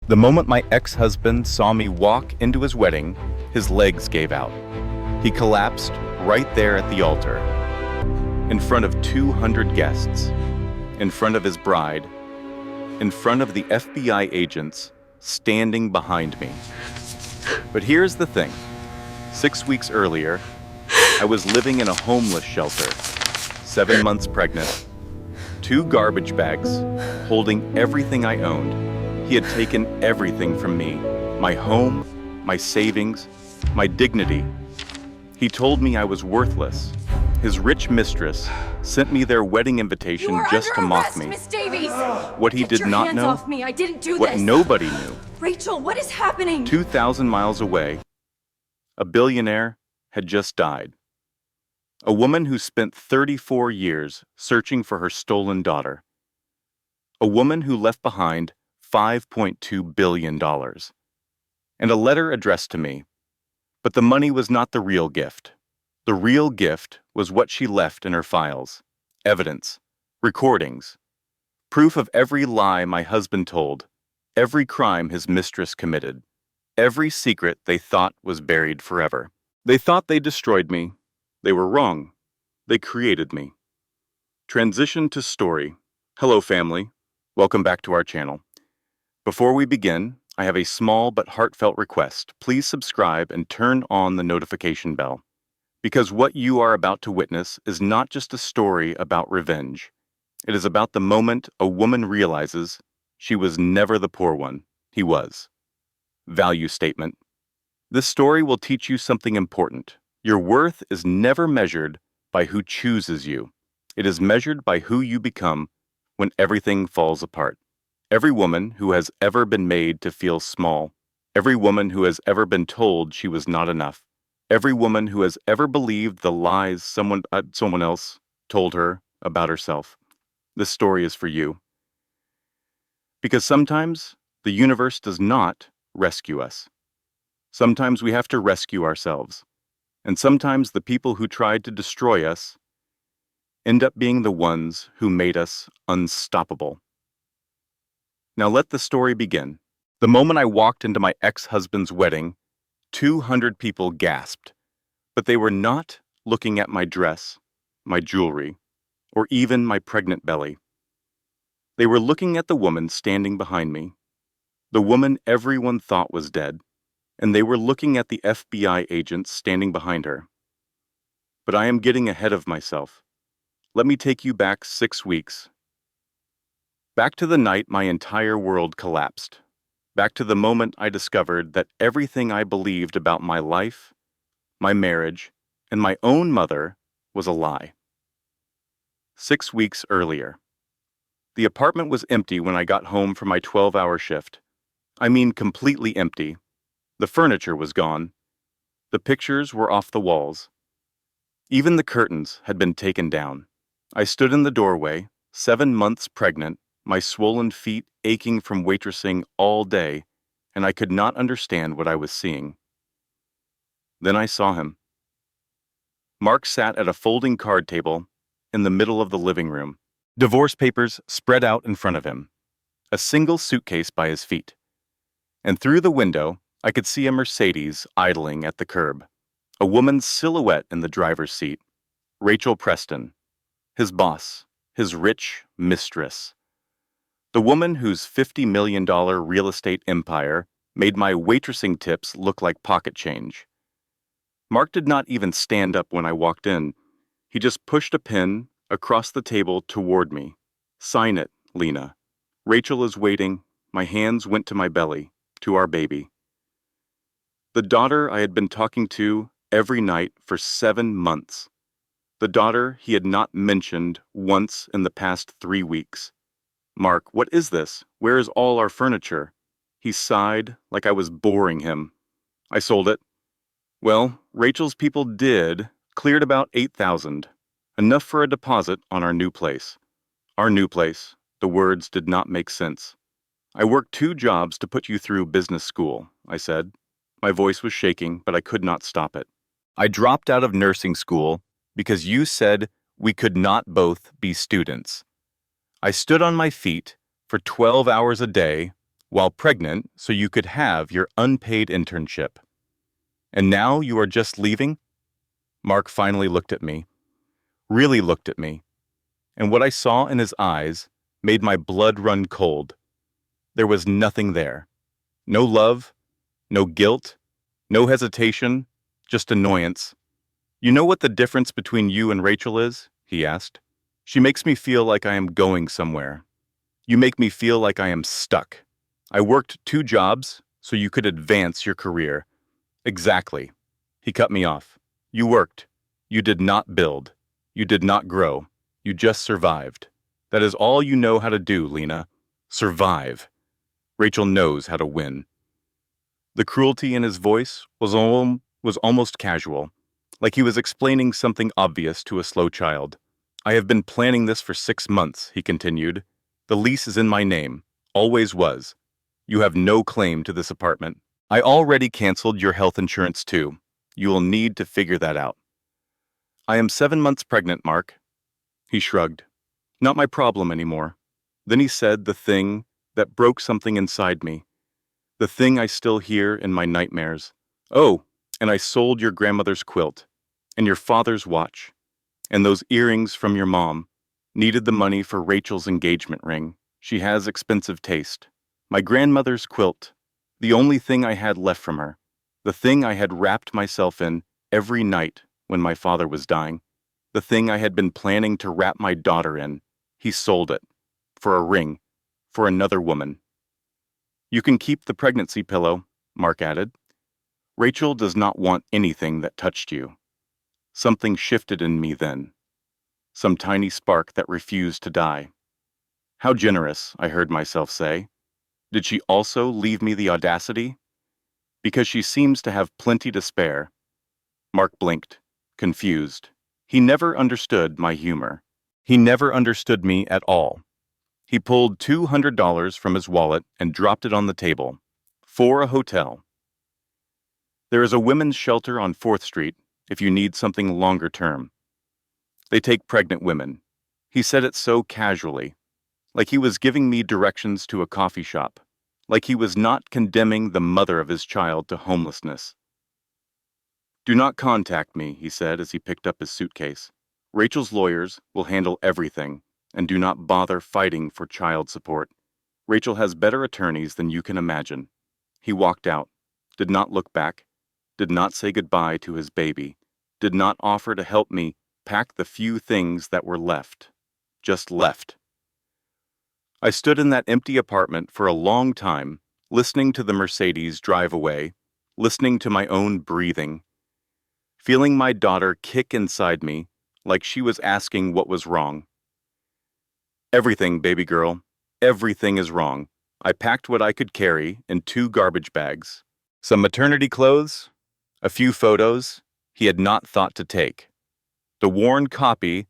The moment my ex-husband saw me walk into his wedding, his legs gave out. He collapsed right there at the altar, in front of 200 guests, in front of his bride, in front of the FBI agents standing behind me. But here's the thing. 6 weeks earlier, I was living in a homeless shelter, 7 months pregnant, 2 garbage bags holding everything I owned. He had taken everything from me, my home, my savings, my dignity. He told me I was worthless. His rich mistress sent me their wedding invitation just to mock me. Miss Davies! What he did not know, Off me. I didn't do what this. nobody knew, Rachel, what is happening? 2,000 miles away, a billionaire had just died. A woman who spent 34 years searching for her stolen daughter. A woman who left behind $5.2 billion. And a letter addressed to me. But the money was not the real gift. The real gift was what she left in her files. Evidence, recordings, proof of every lie my husband told, every crime his mistress committed, every secret they thought was buried forever. They thought they destroyed me. They were wrong. They created me. Transition to story. Hello, family. Welcome back to our channel. Before we begin, I have a small but heartfelt request. Please subscribe and turn on the notification bell. Because what you are about to witness is not just a story about revenge. It is about the moment a woman realizes she was never the poor one. He was. Value statement. This story will teach you something important. Your worth is never measured by who chooses you. It is measured by who you become when everything falls apart. Every woman who has ever been made to feel small, every woman who has ever been told she was not enough, every woman who has ever believed the lies someone else told her about herself. This story is for you. Because sometimes the universe does not rescue us. Sometimes we have to rescue ourselves. And sometimes the people who tried to destroy us end up being the ones who made us unstoppable. Now let the story begin. The moment I walked into my ex-husband's wedding, 200 people gasped. But they were not looking at my dress, my jewelry, or even my pregnant belly. They were looking at the woman standing behind me, the woman everyone thought was dead, and they were looking at the FBI agents standing behind her. But I am getting ahead of myself. Let me take you back 6 weeks. Back to the night my entire world collapsed. Back to the moment I discovered that everything I believed about my life, my marriage, and my own mother was a lie. 6 weeks earlier. The apartment was empty when I got home from my 12-hour shift. I mean completely empty. The furniture was gone. The pictures were off the walls. Even the curtains had been taken down. I stood in the doorway, 7 months pregnant, my swollen feet aching from waitressing all day, and I could not understand what I was seeing. Then I saw him. Mark sat at a folding card table in the middle of the living room, divorce papers spread out in front of him, a single suitcase by his feet. And through the window, I could see a Mercedes idling at the curb, a woman's silhouette in the driver's seat, Rachel Preston, his boss, his rich mistress. The woman whose $50 million real estate empire made my waitressing tips look like pocket change. Mark did not even stand up when I walked in. He just pushed a pen across the table toward me. Sign it, Lena. Rachel is waiting. My hands went to my belly, to our baby. The daughter I had been talking to every night for 7 months. The daughter he had not mentioned once in the past 3 weeks. Mark, what is this? Where is all our furniture? He sighed like I was boring him. I sold it. Well, Rachel's people cleared about $8,000, enough for a deposit on our new place. Our new place. The words did not make sense. I worked 2 jobs to put you through business school, I said. My voice was shaking, but I could not stop it. I dropped out of nursing school because you said we could not both be students. I stood on my feet for 12 hours a day, while pregnant so you could have your unpaid internship. And now you are just leaving? Mark finally looked at me, really looked at me, and what I saw in his eyes made my blood run cold. There was nothing there. No love, no guilt, no hesitation, just annoyance. You know what the difference between you and Rachel is? He asked. She makes me feel like I am going somewhere. You make me feel like I am stuck. I worked 2 jobs so you could advance your career. Exactly. He cut me off. You worked. You did not build. You did not grow. You just survived. That is all you know how to do, Lena. Survive. Rachel knows how to win. The cruelty in his voice was almost casual, like he was explaining something obvious to a slow child. I have been planning this for 6 months, he continued. The lease is in my name. Always was. You have no claim to this apartment. I already canceled your health insurance too. You will need to figure that out. I am 7 months pregnant, Mark. He shrugged. Not my problem anymore. Then he said the thing that broke something inside me. The thing I still hear in my nightmares. Oh, and I sold your grandmother's quilt, and your father's watch, and those earrings from your mom. Needed the money for Rachel's engagement ring. She has expensive taste. My grandmother's quilt. The only thing I had left from her. The thing I had wrapped myself in every night when my father was dying. The thing I had been planning to wrap my daughter in. He sold it. For a ring. For another woman. You can keep the pregnancy pillow, Mark added. Rachel does not want anything that touched you. Something shifted in me then. Some tiny spark that refused to die. How generous, I heard myself say. Did she also leave me the audacity? Because she seems to have plenty to spare. Mark blinked, confused. He never understood my humor. He never understood me at all. He pulled $200 from his wallet and dropped it on the table. For a hotel. There is a women's shelter on 4th Street if you need something longer term. They take pregnant women. He said it so casually, like he was giving me directions to a coffee shop, like he was not condemning the mother of his child to homelessness. Do not contact me, he said as he picked up his suitcase. Rachel's lawyers will handle everything, and do not bother fighting for child support. Rachel has better attorneys than you can imagine. He walked out, did not look back, did not say goodbye to his baby, did not offer to help me pack the few things that were left. Just left. I stood in that empty apartment for a long time, listening to the Mercedes drive away, listening to my own breathing, feeling my daughter kick inside me like she was asking what was wrong. Everything, baby girl, everything is wrong. I packed what I could carry in 2 garbage bags. Some maternity clothes, a few photos he had not thought to take, the worn copy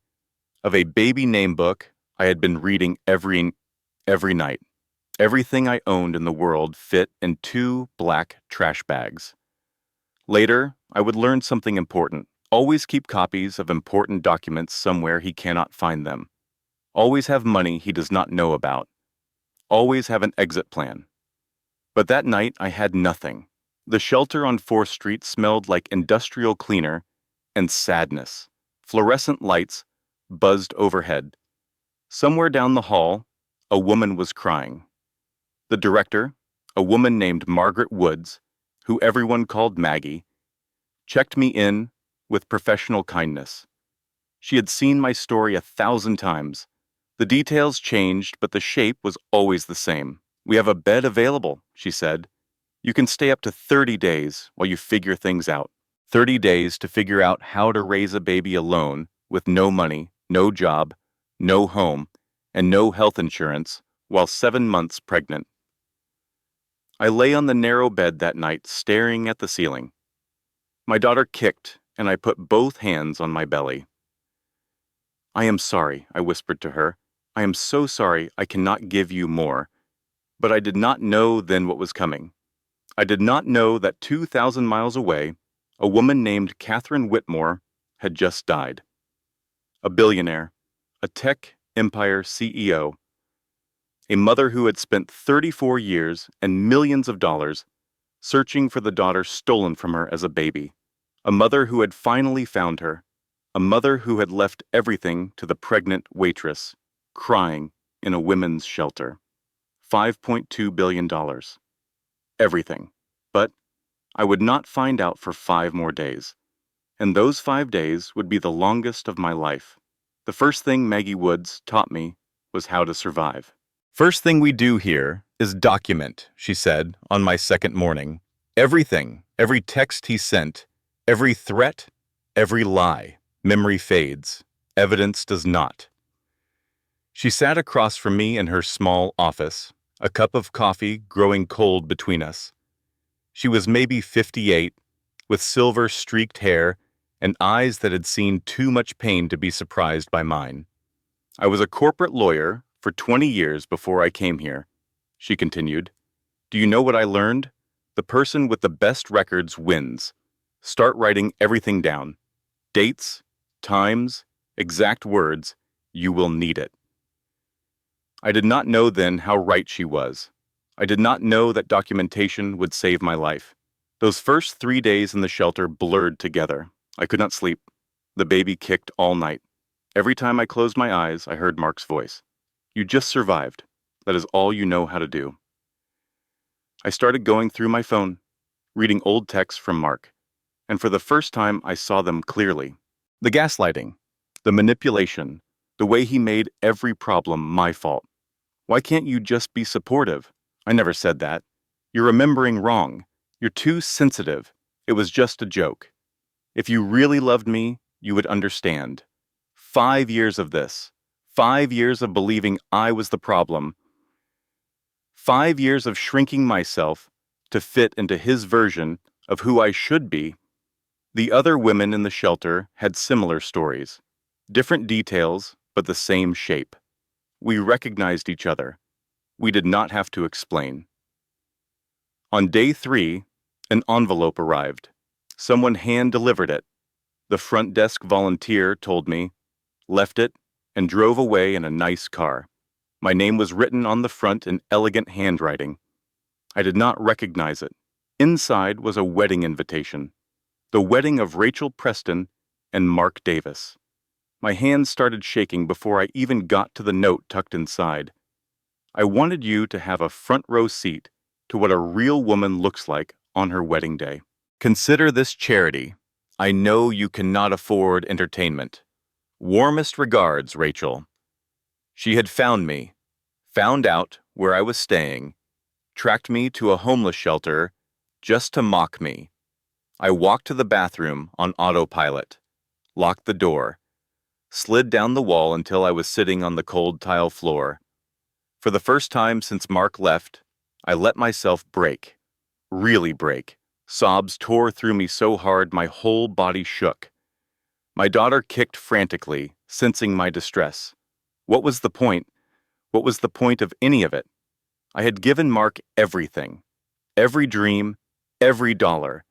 of a baby name book I had been reading every night. Everything I owned in the world fit in 2 black trash bags. Later, I would learn something important. Always keep copies of important documents somewhere he cannot find them. Always have money he does not know about. Always have an exit plan. But that night I had nothing. The shelter on 4th Street smelled like industrial cleaner and sadness. Fluorescent lights buzzed overhead. Somewhere down the hall, a woman was crying. The director, a woman named Margaret Woods, who everyone called Maggie, checked me in with professional kindness. She had seen my story 1,000 times. The details changed, but the shape was always the same. We have a bed available, she said. You can stay up to 30 days while you figure things out. 30 days to figure out how to raise a baby alone with no money, no job, no home, and no health insurance while 7 months pregnant. I lay on the narrow bed that night staring at the ceiling. My daughter kicked, and I put both hands on my belly. I am sorry, I whispered to her. I am so sorry I cannot give you more. But I did not know then what was coming. I did not know that 2,000 miles away, a woman named Catherine Whitmore had just died. A billionaire, a tech empire CEO, A mother who had spent 34 years and millions of dollars searching for the daughter stolen from her as a baby. A mother who had finally found her. A mother who had left everything to the pregnant waitress, crying in a women's shelter. $5.2 billion. Everything. But I would not find out for 5 more days. And those 5 days would be the longest of my life. The first thing Maggie Woods taught me was how to survive. "First thing we do here is document," she said on my second morning. "Everything, every text he sent, every threat, every lie. Memory fades. Evidence does not." She sat across from me in her small office, a cup of coffee growing cold between us. She was maybe 58, with silver-streaked hair and eyes that had seen too much pain to be surprised by mine. "I was a corporate lawyer for 20 years before I came here," she continued. "Do you know what I learned? The person with the best records wins. Start writing everything down. Dates, times, exact words. You will need it." I did not know then how right she was. I did not know that documentation would save my life. Those first 3 days in the shelter blurred together. I could not sleep. The baby kicked all night. Every time I closed my eyes, I heard Mark's voice. "You just survived. That is all you know how to do." I started going through my phone, reading old texts from Mark, and for the first time I saw them clearly. The gaslighting, the manipulation, the way he made every problem my fault. "Why can't you just be supportive?" "I never said that." "You're remembering wrong. You're too sensitive. It was just a joke. If you really loved me, you would understand." 5 years of this. 5 years of believing I was the problem. 5 years of shrinking myself to fit into his version of who I should be. The other women in the shelter had similar stories. Different details, but the same shape. We recognized each other. We did not have to explain. On day 3, an envelope arrived. Someone hand-delivered it. The front desk volunteer told me, left it, and drove away in a nice car. My name was written on the front in elegant handwriting. I did not recognize it. Inside was a wedding invitation. The wedding of Rachel Preston and Mark Davis. My hands started shaking before I even got to the note tucked inside. "I wanted you to have a front row seat to what a real woman looks like on her wedding day. Consider this charity. I know you cannot afford entertainment. Warmest regards, Rachel." She had found me, found out where I was staying, tracked me to a homeless shelter just to mock me. I walked to the bathroom on autopilot, locked the door, slid down the wall until I was sitting on the cold tile floor. For the first time since Mark left, I let myself break, really break. Sobs tore through me so hard my whole body shook. My daughter kicked frantically, sensing my distress. What was the point? What was the point of any of it? I had given Mark everything. Every dream, every dollar,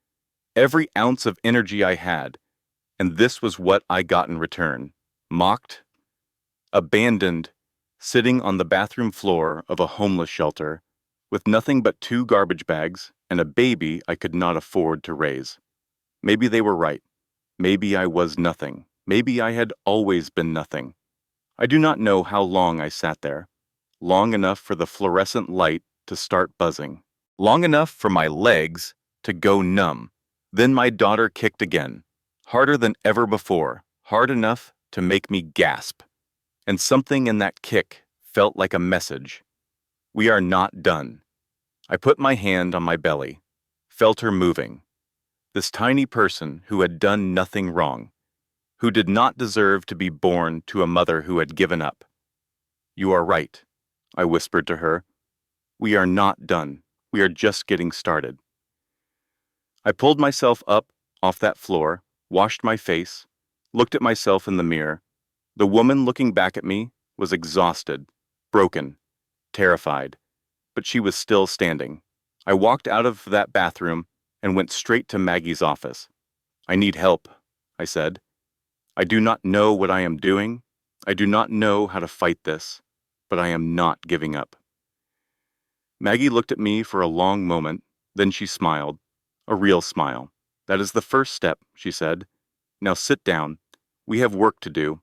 every ounce of energy I had, and this was what I got in return. Mocked, abandoned, sitting on the bathroom floor of a homeless shelter, with nothing but 2 garbage bags and a baby I could not afford to raise. Maybe they were right. Maybe I was nothing. Maybe I had always been nothing. I do not know how long I sat there. Long enough for the fluorescent light to start buzzing. Long enough for my legs to go numb. Then my daughter kicked again. Harder than ever before. Hard enough to make me gasp. And something in that kick felt like a message. We are not done. I put my hand on my belly, felt her moving. This tiny person who had done nothing wrong, who did not deserve to be born to a mother who had given up. "You are right," I whispered to her. "We are not done. We are just getting started." I pulled myself up off that floor, washed my face, looked at myself in the mirror. The woman looking back at me was exhausted, broken, terrified, but she was still standing. I walked out of that bathroom and went straight to Maggie's office. "I need help," I said. "I do not know what I am doing. I do not know how to fight this, but I am not giving up." Maggie looked at me for a long moment, then she smiled. A real smile. That is the first step, she said. Now sit down. We have work to do.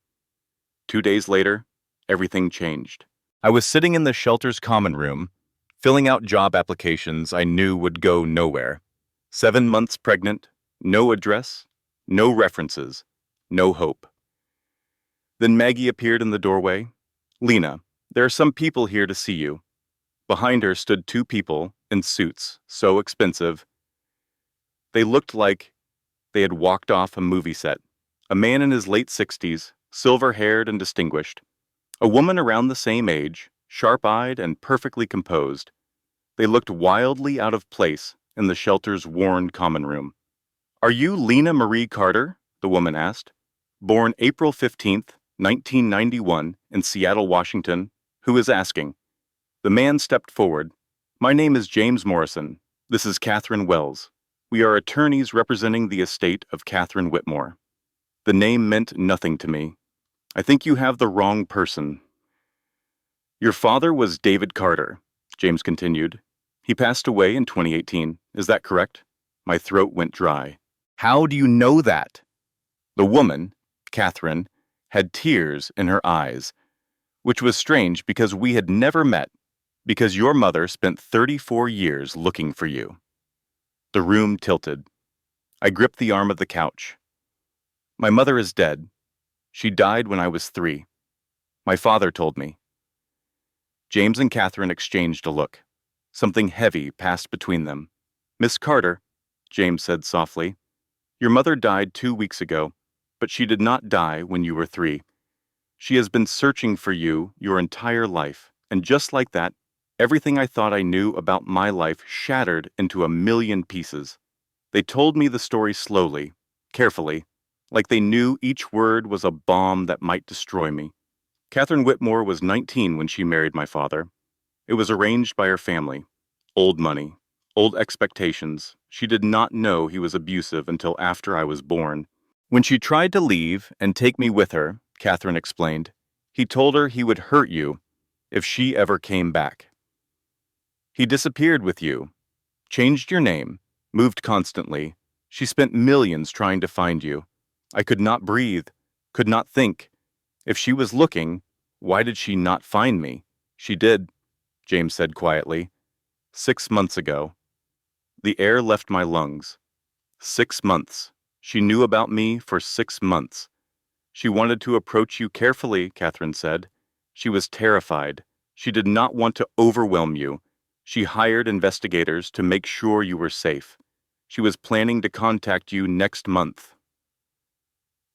2 days later, everything changed. I was sitting in the shelter's common room, filling out job applications I knew would go nowhere. 7 months pregnant, no address, no references, no hope. Then Maggie appeared in the doorway. Lena, there are some people here to see you. Behind her stood 2 people in suits, so expensive. They looked like they had walked off a movie set. A man in his late 60s, silver-haired and distinguished. A woman around the same age, sharp-eyed and perfectly composed. They looked wildly out of place in the shelter's worn common room. "Are you Lena Marie Carter?" the woman asked. "Born April 15th, 1991, in Seattle, Washington. Who is asking?" The man stepped forward. "My name is James Morrison. This is Catherine Wells. We are attorneys representing the estate of Catherine Whitmore." The name meant nothing to me. "I think you have the wrong person." "Your father was David Carter," James continued. "He passed away in 2018. Is that correct?" My throat went dry. "How do you know that?" The woman, Catherine, had tears in her eyes, which was strange because we had never met, because your mother spent 34 years looking for you. The room tilted. I gripped the arm of the couch. "My mother is dead. She died when I was 3. My father told me." James and Catherine exchanged a look. Something heavy passed between them. "Miss Carter," James said softly, "your mother died 2 weeks ago, but she did not die when you were 3. She has been searching for you your entire life, and just like that, everything I thought I knew about my life shattered into a million pieces. They told me the story slowly, carefully, like they knew each word was a bomb that might destroy me. Catherine Whitmore was 19 when she married my father. It was arranged by her family. Old money, old expectations. She did not know he was abusive until after I was born. When she tried to leave and take me with her, Catherine explained, he told her he would hurt you if she ever came back. He disappeared with you, changed your name, moved constantly. She spent millions trying to find you. I could not breathe, could not think. If she was looking, why did she not find me? She did, James said quietly. 6 months ago. The air left my lungs. 6 months. She knew about me for 6 months. She wanted to approach you carefully, Catherine said. She was terrified. She did not want to overwhelm you. She hired investigators to make sure you were safe. She was planning to contact you next month.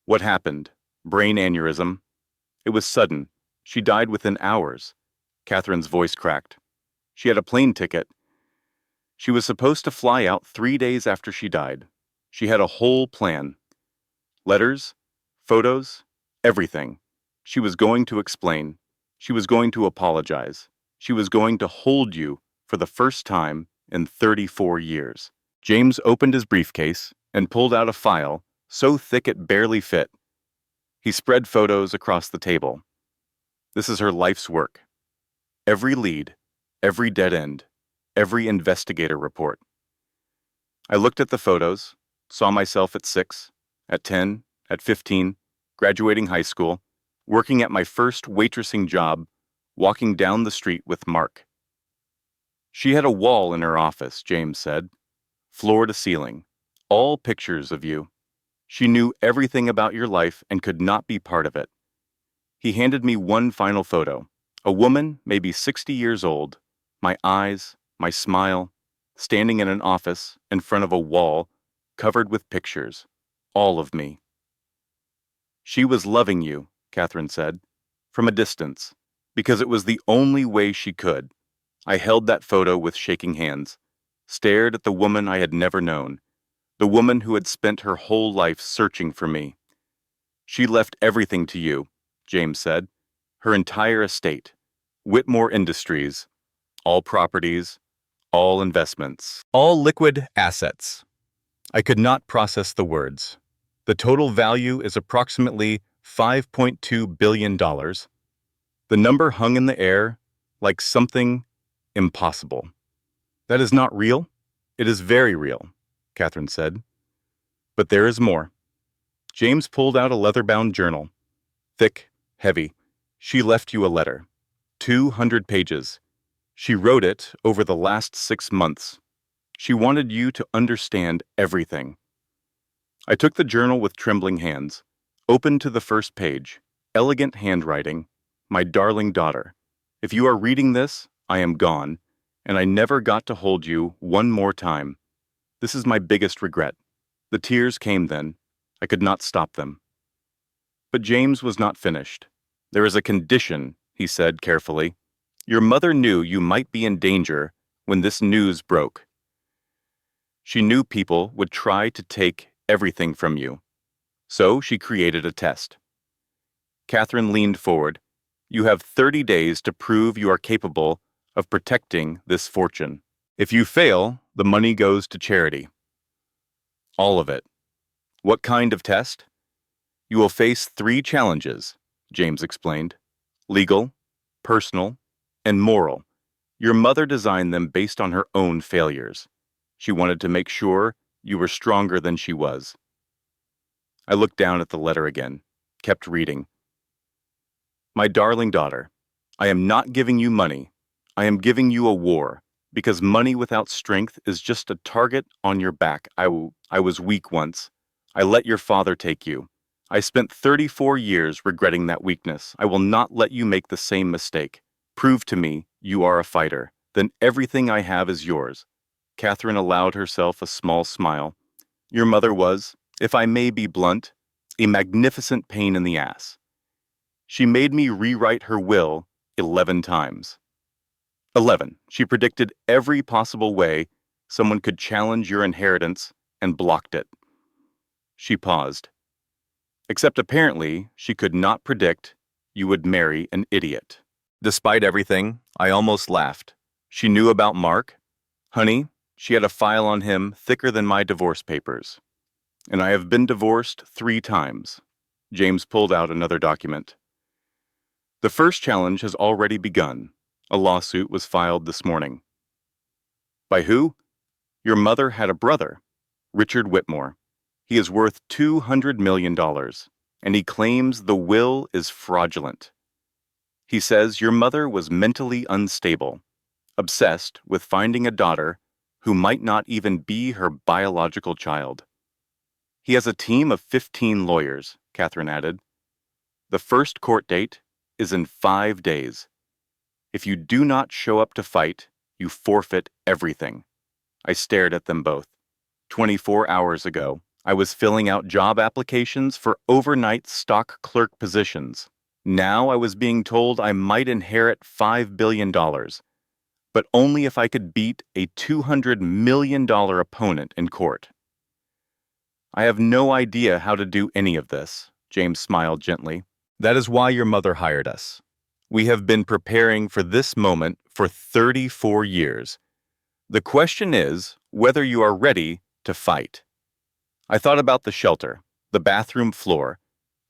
What happened? Brain aneurysm. It was sudden. She died within hours. Catherine's voice cracked. She had a plane ticket. She was supposed to fly out 3 days after she died. She had a whole plan. Letters, photos, everything. She was going to explain. She was going to apologize. She was going to hold you for the first time in 34 years. James opened his briefcase and pulled out a file so thick it barely fit. He spread photos across the table. This is her life's work. Every lead, every dead end, every investigator report. I looked at the photos, saw myself at 6, at 10, at 15, graduating high school, working at my first waitressing job, walking down the street with Mark. She had a wall in her office, James said, floor to ceiling, all pictures of you. She knew everything about your life and could not be part of it. He handed me one final photo, a woman maybe 60 years old, my eyes, my smile, standing in an office in front of a wall covered with pictures, all of me. She was loving you, Catherine said, from a distance, because it was the only way she could. I held that photo with shaking hands, stared at the woman I had never known, the woman who had spent her whole life searching for me. She left everything to you, James said, her entire estate, Whitmore Industries, all properties, all investments, all liquid assets. I could not process the words. The total value is approximately $5.2 billion. The number hung in the air like something Impossible. That is not real? It is very real, Catherine said. But there is more. James pulled out a leather-bound journal. Thick, heavy. She left you a letter. 200 pages. She wrote it over the last 6 months. She wanted you to understand everything. I took the journal with trembling hands, opened to the first page. Elegant handwriting. My darling daughter, if you are reading this, I am gone, and I never got to hold you one more time. This is my biggest regret. The tears came then. I could not stop them. But James was not finished. There is a condition, he said carefully. Your mother knew you might be in danger when this news broke. She knew people would try to take everything from you. So she created a test. Catherine leaned forward. You have 30 days to prove you are capable of protecting this fortune. If you fail, the money goes to charity. All of it. What kind of test? You will face 3 challenges, James explained. Legal, personal, and moral. Your mother designed them based on her own failures. She wanted to make sure you were stronger than she was. I looked down at the letter again, kept reading. My darling daughter, I am not giving you money. I am giving you a war, because money without strength is just a target on your back. I was weak once. I let your father take you. I spent 34 years regretting that weakness. I will not let you make the same mistake. Prove to me you are a fighter. Then everything I have is yours. Catherine allowed herself a small smile. Your mother was, if I may be blunt, a magnificent pain in the ass. She made me rewrite her will 11 times. 11. She predicted every possible way someone could challenge your inheritance and blocked it. She paused. Except apparently, she could not predict you would marry an idiot. Despite everything, I almost laughed. She knew about Mark. Honey, she had a file on him thicker than my divorce papers. And I have been divorced 3 times. James pulled out another document. The first challenge has already begun. A lawsuit was filed this morning. By who? Your mother had a brother, Richard Whitmore. He is worth $200 million, and he claims the will is fraudulent. He says your mother was mentally unstable, obsessed with finding a daughter who might not even be her biological child. He has a team of 15 lawyers, Catherine added. The first court date is in 5 days. If you do not show up to fight, you forfeit everything. I stared at them both. 24 hours ago, I was filling out job applications for overnight stock clerk positions. Now I was being told I might inherit $5 billion, but only if I could beat a $200 million opponent in court. I have no idea how to do any of this, James smiled gently. That is why your mother hired us. We have been preparing for this moment for 34 years. The question is whether you are ready to fight. I thought about the shelter, the bathroom floor,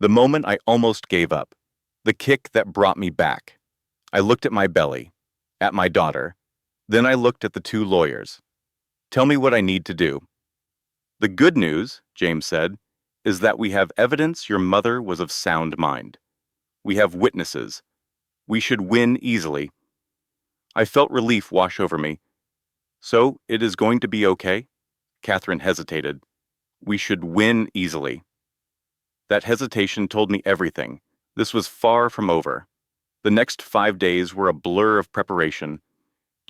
the moment I almost gave up, the kick that brought me back. I looked at my belly, at my daughter. Then I looked at the 2 lawyers. Tell me what I need to do. The good news, James said, is that we have evidence your mother was of sound mind. We have witnesses. We should win easily. I felt relief wash over me. So it is going to be okay? Catherine hesitated. We should win easily. That hesitation told me everything. This was far from over. The next 5 days were a blur of preparation.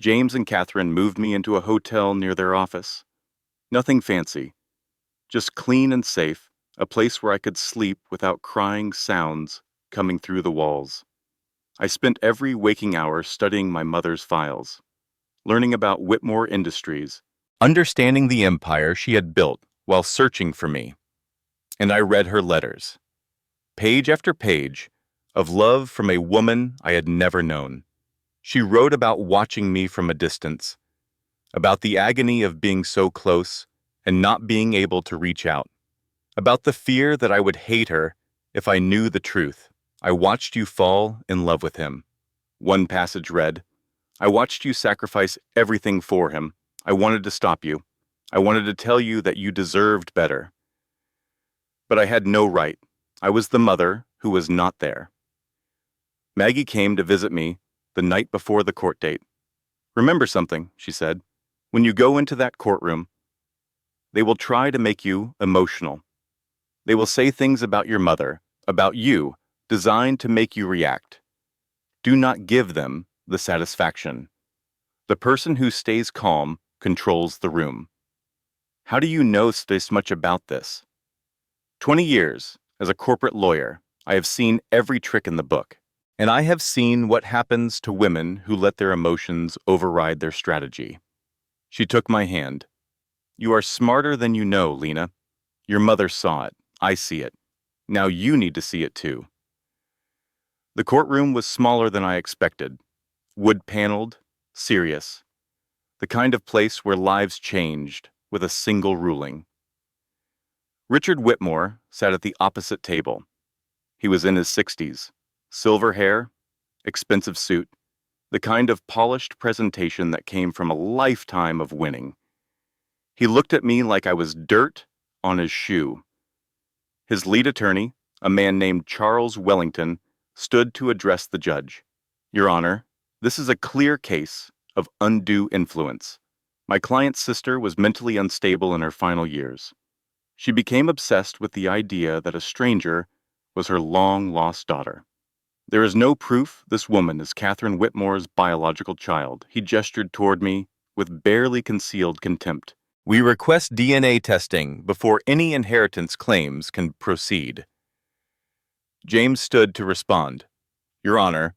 James and Catherine moved me into a hotel near their office. Nothing fancy. Just clean and safe, a place where I could sleep without crying sounds coming through the walls. I spent every waking hour studying my mother's files, learning about Whitmore Industries, understanding the empire she had built while searching for me. And I read her letters, page after page, of love from a woman I had never known. She wrote about watching me from a distance, about the agony of being so close and not being able to reach out, about the fear that I would hate her if I knew the truth. I watched you fall in love with him. One passage read, I watched you sacrifice everything for him. I wanted to stop you. I wanted to tell you that you deserved better. But I had no right. I was the mother who was not there. Maggie came to visit me the night before the court date. Remember something, she said. When you go into that courtroom, they will try to make you emotional. They will say things about your mother, about you, designed to make you react. Do not give them the satisfaction. The person who stays calm controls the room. How do you know this much about this? 20 years as a corporate lawyer, I have seen every trick in the book. And I have seen what happens to women who let their emotions override their strategy. She took my hand. You are smarter than you know, Lena. Your mother saw it. I see it. Now you need to see it too. The courtroom was smaller than I expected. Wood-paneled, serious. The kind of place where lives changed with a single ruling. Richard Whitmore sat at the opposite table. He was in his 60s. Silver hair, expensive suit, the kind of polished presentation that came from a lifetime of winning. He looked at me like I was dirt on his shoe. His lead attorney, a man named Charles Wellington, stood to address the judge. Your Honor, this is a clear case of undue influence. My client's sister was mentally unstable in her final years. She became obsessed with the idea that a stranger was her long-lost daughter. There is no proof this woman is Catherine Whitmore's biological child. He gestured toward me with barely concealed contempt. We request DNA testing before any inheritance claims can proceed. James stood to respond. Your Honor,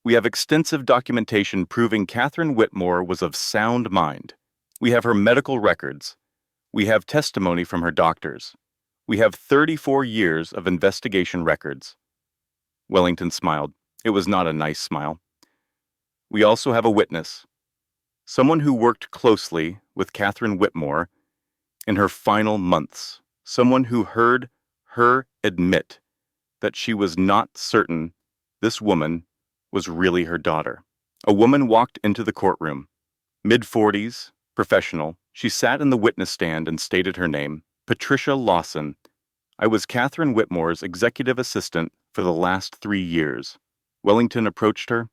we have extensive documentation proving Catherine Whitmore was of sound mind. We have her medical records. We have testimony from her doctors. We have 34 years of investigation records. Wellington smiled. It was not a nice smile. We also have a witness, someone who worked closely with Catherine Whitmore in her final months, someone who heard her admit that she was not certain this woman was really her daughter. A woman walked into the courtroom, mid-40s, professional. She sat in the witness stand and stated her name, Patricia Lawson. I was Catherine Whitmore's executive assistant for the last 3 years. Wellington approached her.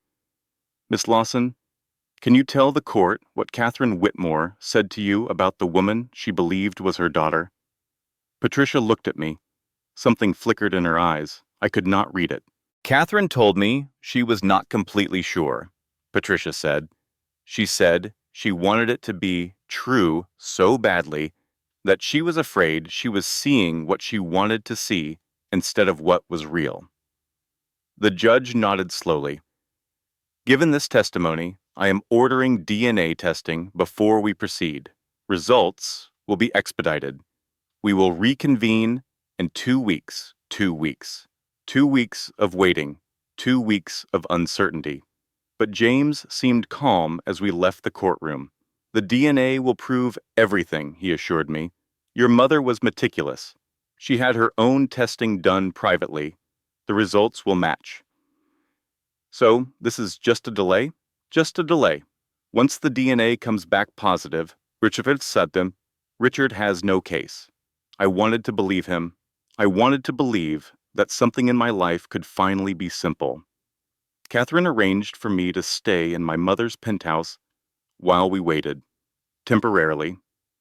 Miss Lawson, can you tell the court what Catherine Whitmore said to you about the woman she believed was her daughter? Patricia looked at me. Something flickered in her eyes. I could not read it. Catherine told me she was not completely sure, Patricia said. She said she wanted it to be true so badly that she was afraid she was seeing what she wanted to see instead of what was real. The judge nodded slowly. Given this testimony, I am ordering DNA testing before we proceed. Results will be expedited. We will reconvene in 2 weeks. 2 weeks. 2 weeks of waiting. 2 weeks of uncertainty. But James seemed calm as we left the courtroom. The DNA will prove everything, he assured me. Your mother was meticulous. She had her own testing done privately. The results will match. So, this is just a delay? Just a delay. Once the DNA comes back positive, Richard has no case. I wanted to believe him. I wanted to believe that something in my life could finally be simple. Catherine arranged for me to stay in my mother's penthouse while we waited, temporarily,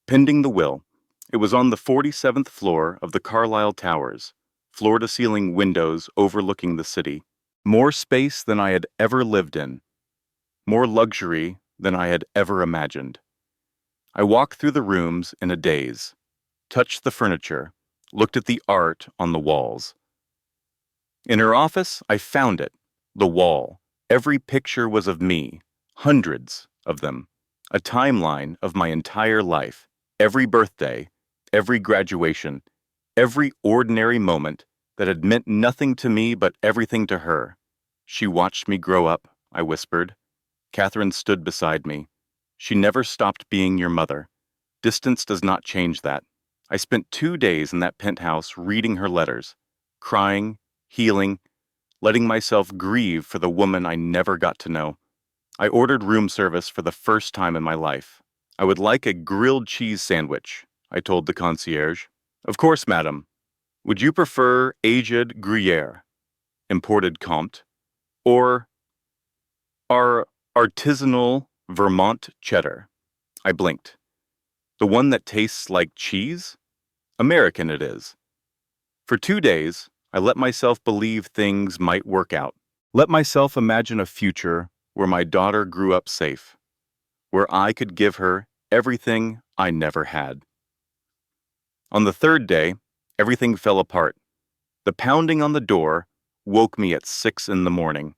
pending the will. It was on the 47th floor of the Carlisle Towers, floor-to-ceiling windows overlooking the city. More space than I had ever lived in. More luxury than I had ever imagined. I walked through the rooms in a daze, touched the furniture, looked at the art on the walls. In her office, I found it, the wall. Every picture was of me, hundreds of them, a timeline of my entire life, every birthday, every graduation, every ordinary moment that had meant nothing to me but everything to her. She watched me grow up, I whispered. Catherine stood beside me. She never stopped being your mother. Distance does not change that. I spent 2 days in that penthouse reading her letters, crying, healing, letting myself grieve for the woman I never got to know. I ordered room service for the first time in my life. I would like a grilled cheese sandwich, I told the concierge. Of course, madam. Would you prefer aged Gruyere, imported Comte, or our artisanal Vermont cheddar? I blinked. The one that tastes like cheese? American it is. For 2 days, I let myself believe things might work out. Let myself imagine a future where my daughter grew up safe, where I could give her everything I never had. On the third day, everything fell apart. The pounding on the door woke me at 6 in the morning.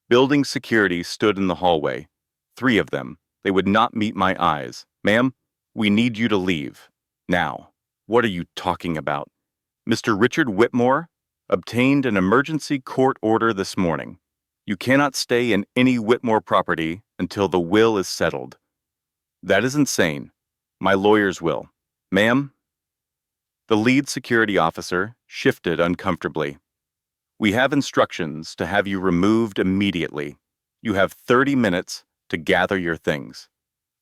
Building security stood in the hallway. 3 of them. They would not meet my eyes. Ma'am, we need you to leave. Now. What are you talking about? Mr. Richard Whitmore obtained an emergency court order this morning. You cannot stay in any Whitmore property until the will is settled. That is insane. My lawyers will. Ma'am? The lead security officer shifted uncomfortably. We have instructions to have you removed immediately. You have 30 minutes to gather your things.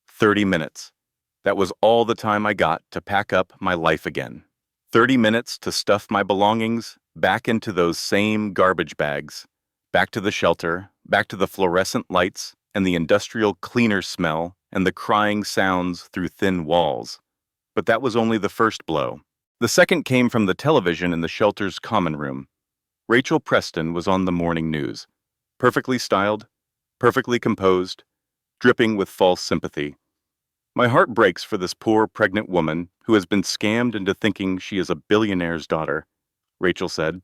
30 minutes. That was all the time I got to pack up my life again. 30 minutes to stuff my belongings back into those same garbage bags, back to the shelter, back to the fluorescent lights and the industrial cleaner smell and the crying sounds through thin walls. But that was only the first blow. The second came from the television in the shelter's common room. Rachel Preston was on the morning news, perfectly styled, perfectly composed, dripping with false sympathy. My heart breaks for this poor pregnant woman who has been scammed into thinking she is a billionaire's daughter, Rachel said.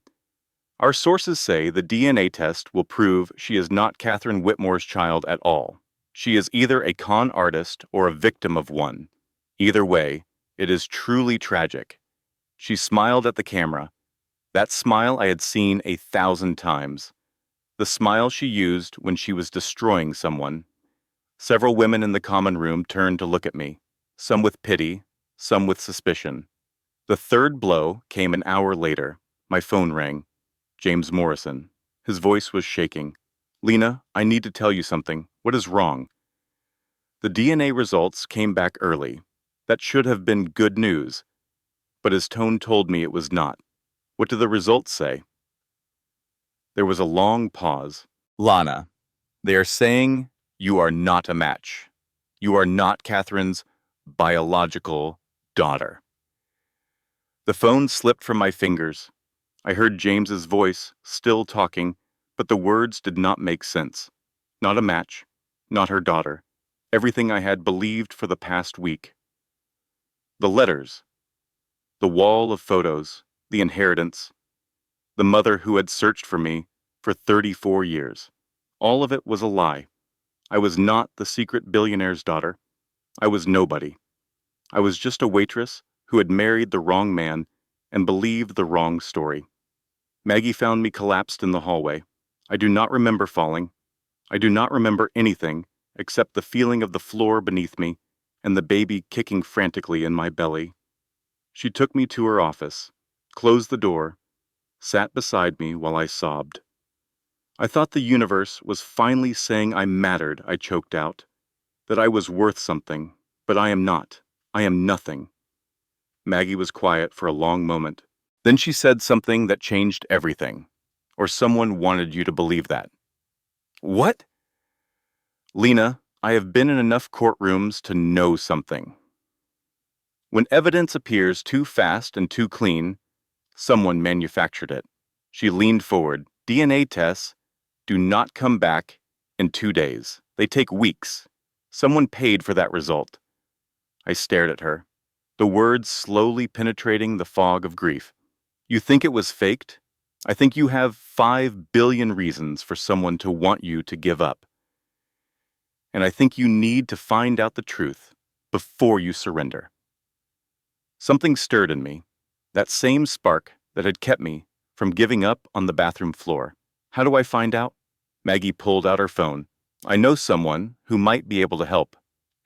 Our sources say the DNA test will prove she is not Catherine Whitmore's child at all. She is either a con artist or a victim of one. Either way, it is truly tragic. She smiled at the camera. That smile I had seen 1,000 times. The smile she used when she was destroying someone. Several women in the common room turned to look at me, some with pity, some with suspicion. The third blow came an hour later. My phone rang. James Morrison. His voice was shaking. Lena, I need to tell you something. What is wrong? The DNA results came back early. That should have been good news. But his tone told me it was not. What do the results say? There was a long pause. Lana, they are saying you are not a match. You are not Catherine's biological daughter. The phone slipped from my fingers. I heard James's voice, still talking, but the words did not make sense. Not a match, not her daughter. Everything I had believed for the past week. The letters, the wall of photos, the inheritance, the mother who had searched for me for 34 years. All of it was a lie. I was not the secret billionaire's daughter. I was nobody. I was just a waitress who had married the wrong man and believed the wrong story. Maggie found me collapsed in the hallway. I do not remember falling. I do not remember anything except the feeling of the floor beneath me and the baby kicking frantically in my belly. She took me to her office, closed the door, sat beside me while I sobbed. I thought the universe was finally saying I mattered, I choked out. That I was worth something, but I am not. I am nothing. Maggie was quiet for a long moment. Then she said something that changed everything. Or someone wanted you to believe that. What? Lena, I have been in enough courtrooms to know something. When evidence appears too fast and too clean, someone manufactured it. She leaned forward. DNA tests do not come back in 2 days. They take weeks. Someone paid for that result. I stared at her, the words slowly penetrating the fog of grief. You think it was faked? I think you have 5 billion reasons for someone to want you to give up. And I think you need to find out the truth before you surrender. Something stirred in me, that same spark that had kept me from giving up on the bathroom floor. How do I find out? Maggie pulled out her phone. I know someone who might be able to help.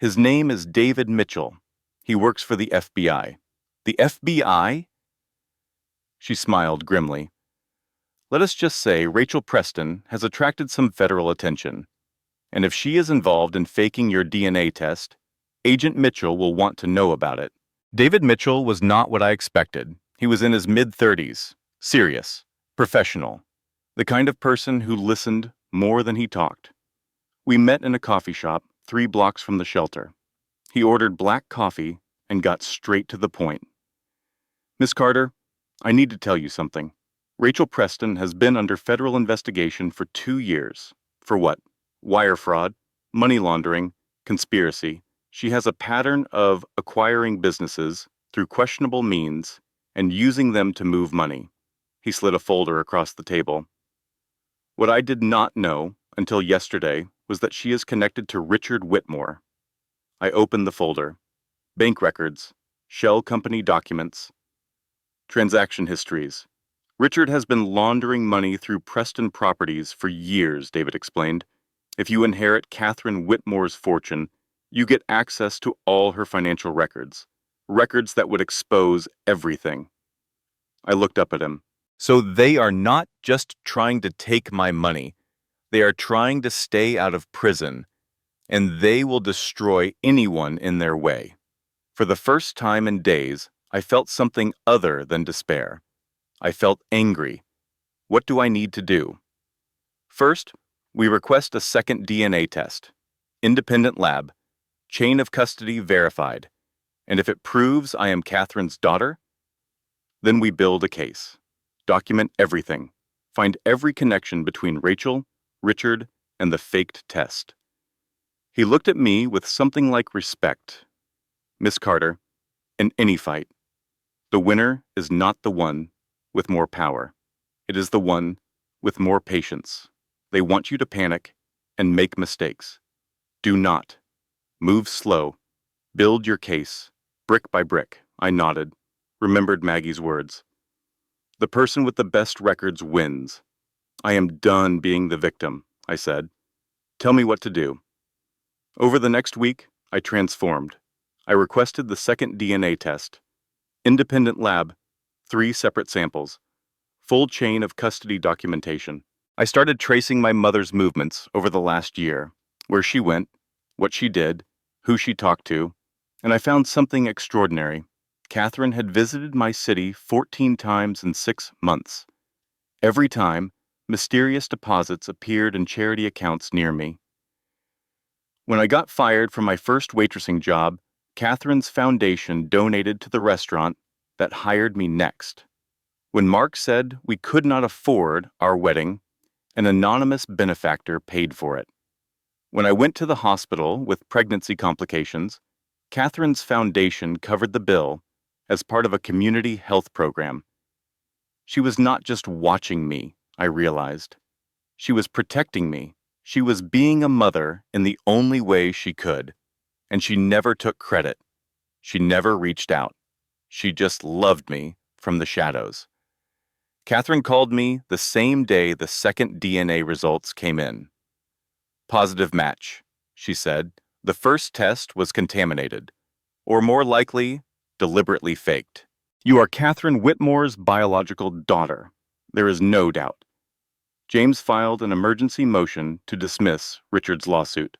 His name is David Mitchell. He works for the FBI. The FBI? She smiled grimly. Let us just say Rachel Preston has attracted some federal attention. And if she is involved in faking your DNA test, Agent Mitchell will want to know about it. David Mitchell was not what I expected. He was in his mid-30s, serious, professional, the kind of person who listened more than he talked. We met in a coffee shop 3 blocks from the shelter. He ordered black coffee and got straight to the point. Miss Carter, I need to tell you something. Rachel Preston has been under federal investigation for 2 years. For what? Wire fraud, money laundering, conspiracy. She has a pattern of acquiring businesses through questionable means and using them to move money. He slid a folder across the table. What I did not know until yesterday was that she is connected to Richard Whitmore. I opened the folder. Bank records, shell company documents, transaction histories. Richard has been laundering money through Preston Properties for years, David explained. If you inherit Catherine Whitmore's fortune, you get access to all her financial records, records that would expose everything. I looked up at him. So they are not just trying to take my money. They are trying to stay out of prison, and they will destroy anyone in their way. For the first time in days, I felt something other than despair. I felt angry. What do I need to do? First, we request a second DNA test. Independent lab. Chain of custody verified. And if it proves I am Catherine's daughter, then we build a case. Document everything. Find every connection between Rachel, Richard, and the faked test. He looked at me with something like respect. Miss Carter, in any fight, the winner is not the one with more power. It is the one with more patience. They want you to panic and make mistakes. Do not. Move slow. Build your case, brick by brick. I nodded, remembered Maggie's words. The person with the best records wins. I am done being the victim, I said. Tell me what to do. Over the next week, I transformed. I requested the second DNA test. Independent lab, 3 separate samples. Full chain of custody documentation. I started tracing my mother's movements over the last year, where she went, what she did, who she talked to, and I found something extraordinary. Catherine had visited my city 14 times in 6 months. Every time, mysterious deposits appeared in charity accounts near me. When I got fired from my first waitressing job, Catherine's foundation donated to the restaurant that hired me next. When Mark said we could not afford our wedding, an anonymous benefactor paid for it. When I went to the hospital with pregnancy complications, Catherine's foundation covered the bill as part of a community health program. She was not just watching me, I realized. She was protecting me. She was being a mother in the only way she could. And she never took credit. She never reached out. She just loved me from the shadows. Catherine called me the same day the second DNA results came in. Positive match, she said. The first test was contaminated, or more likely, deliberately faked. You are Catherine Whitmore's biological daughter. There is no doubt. James filed an emergency motion to dismiss Richard's lawsuit.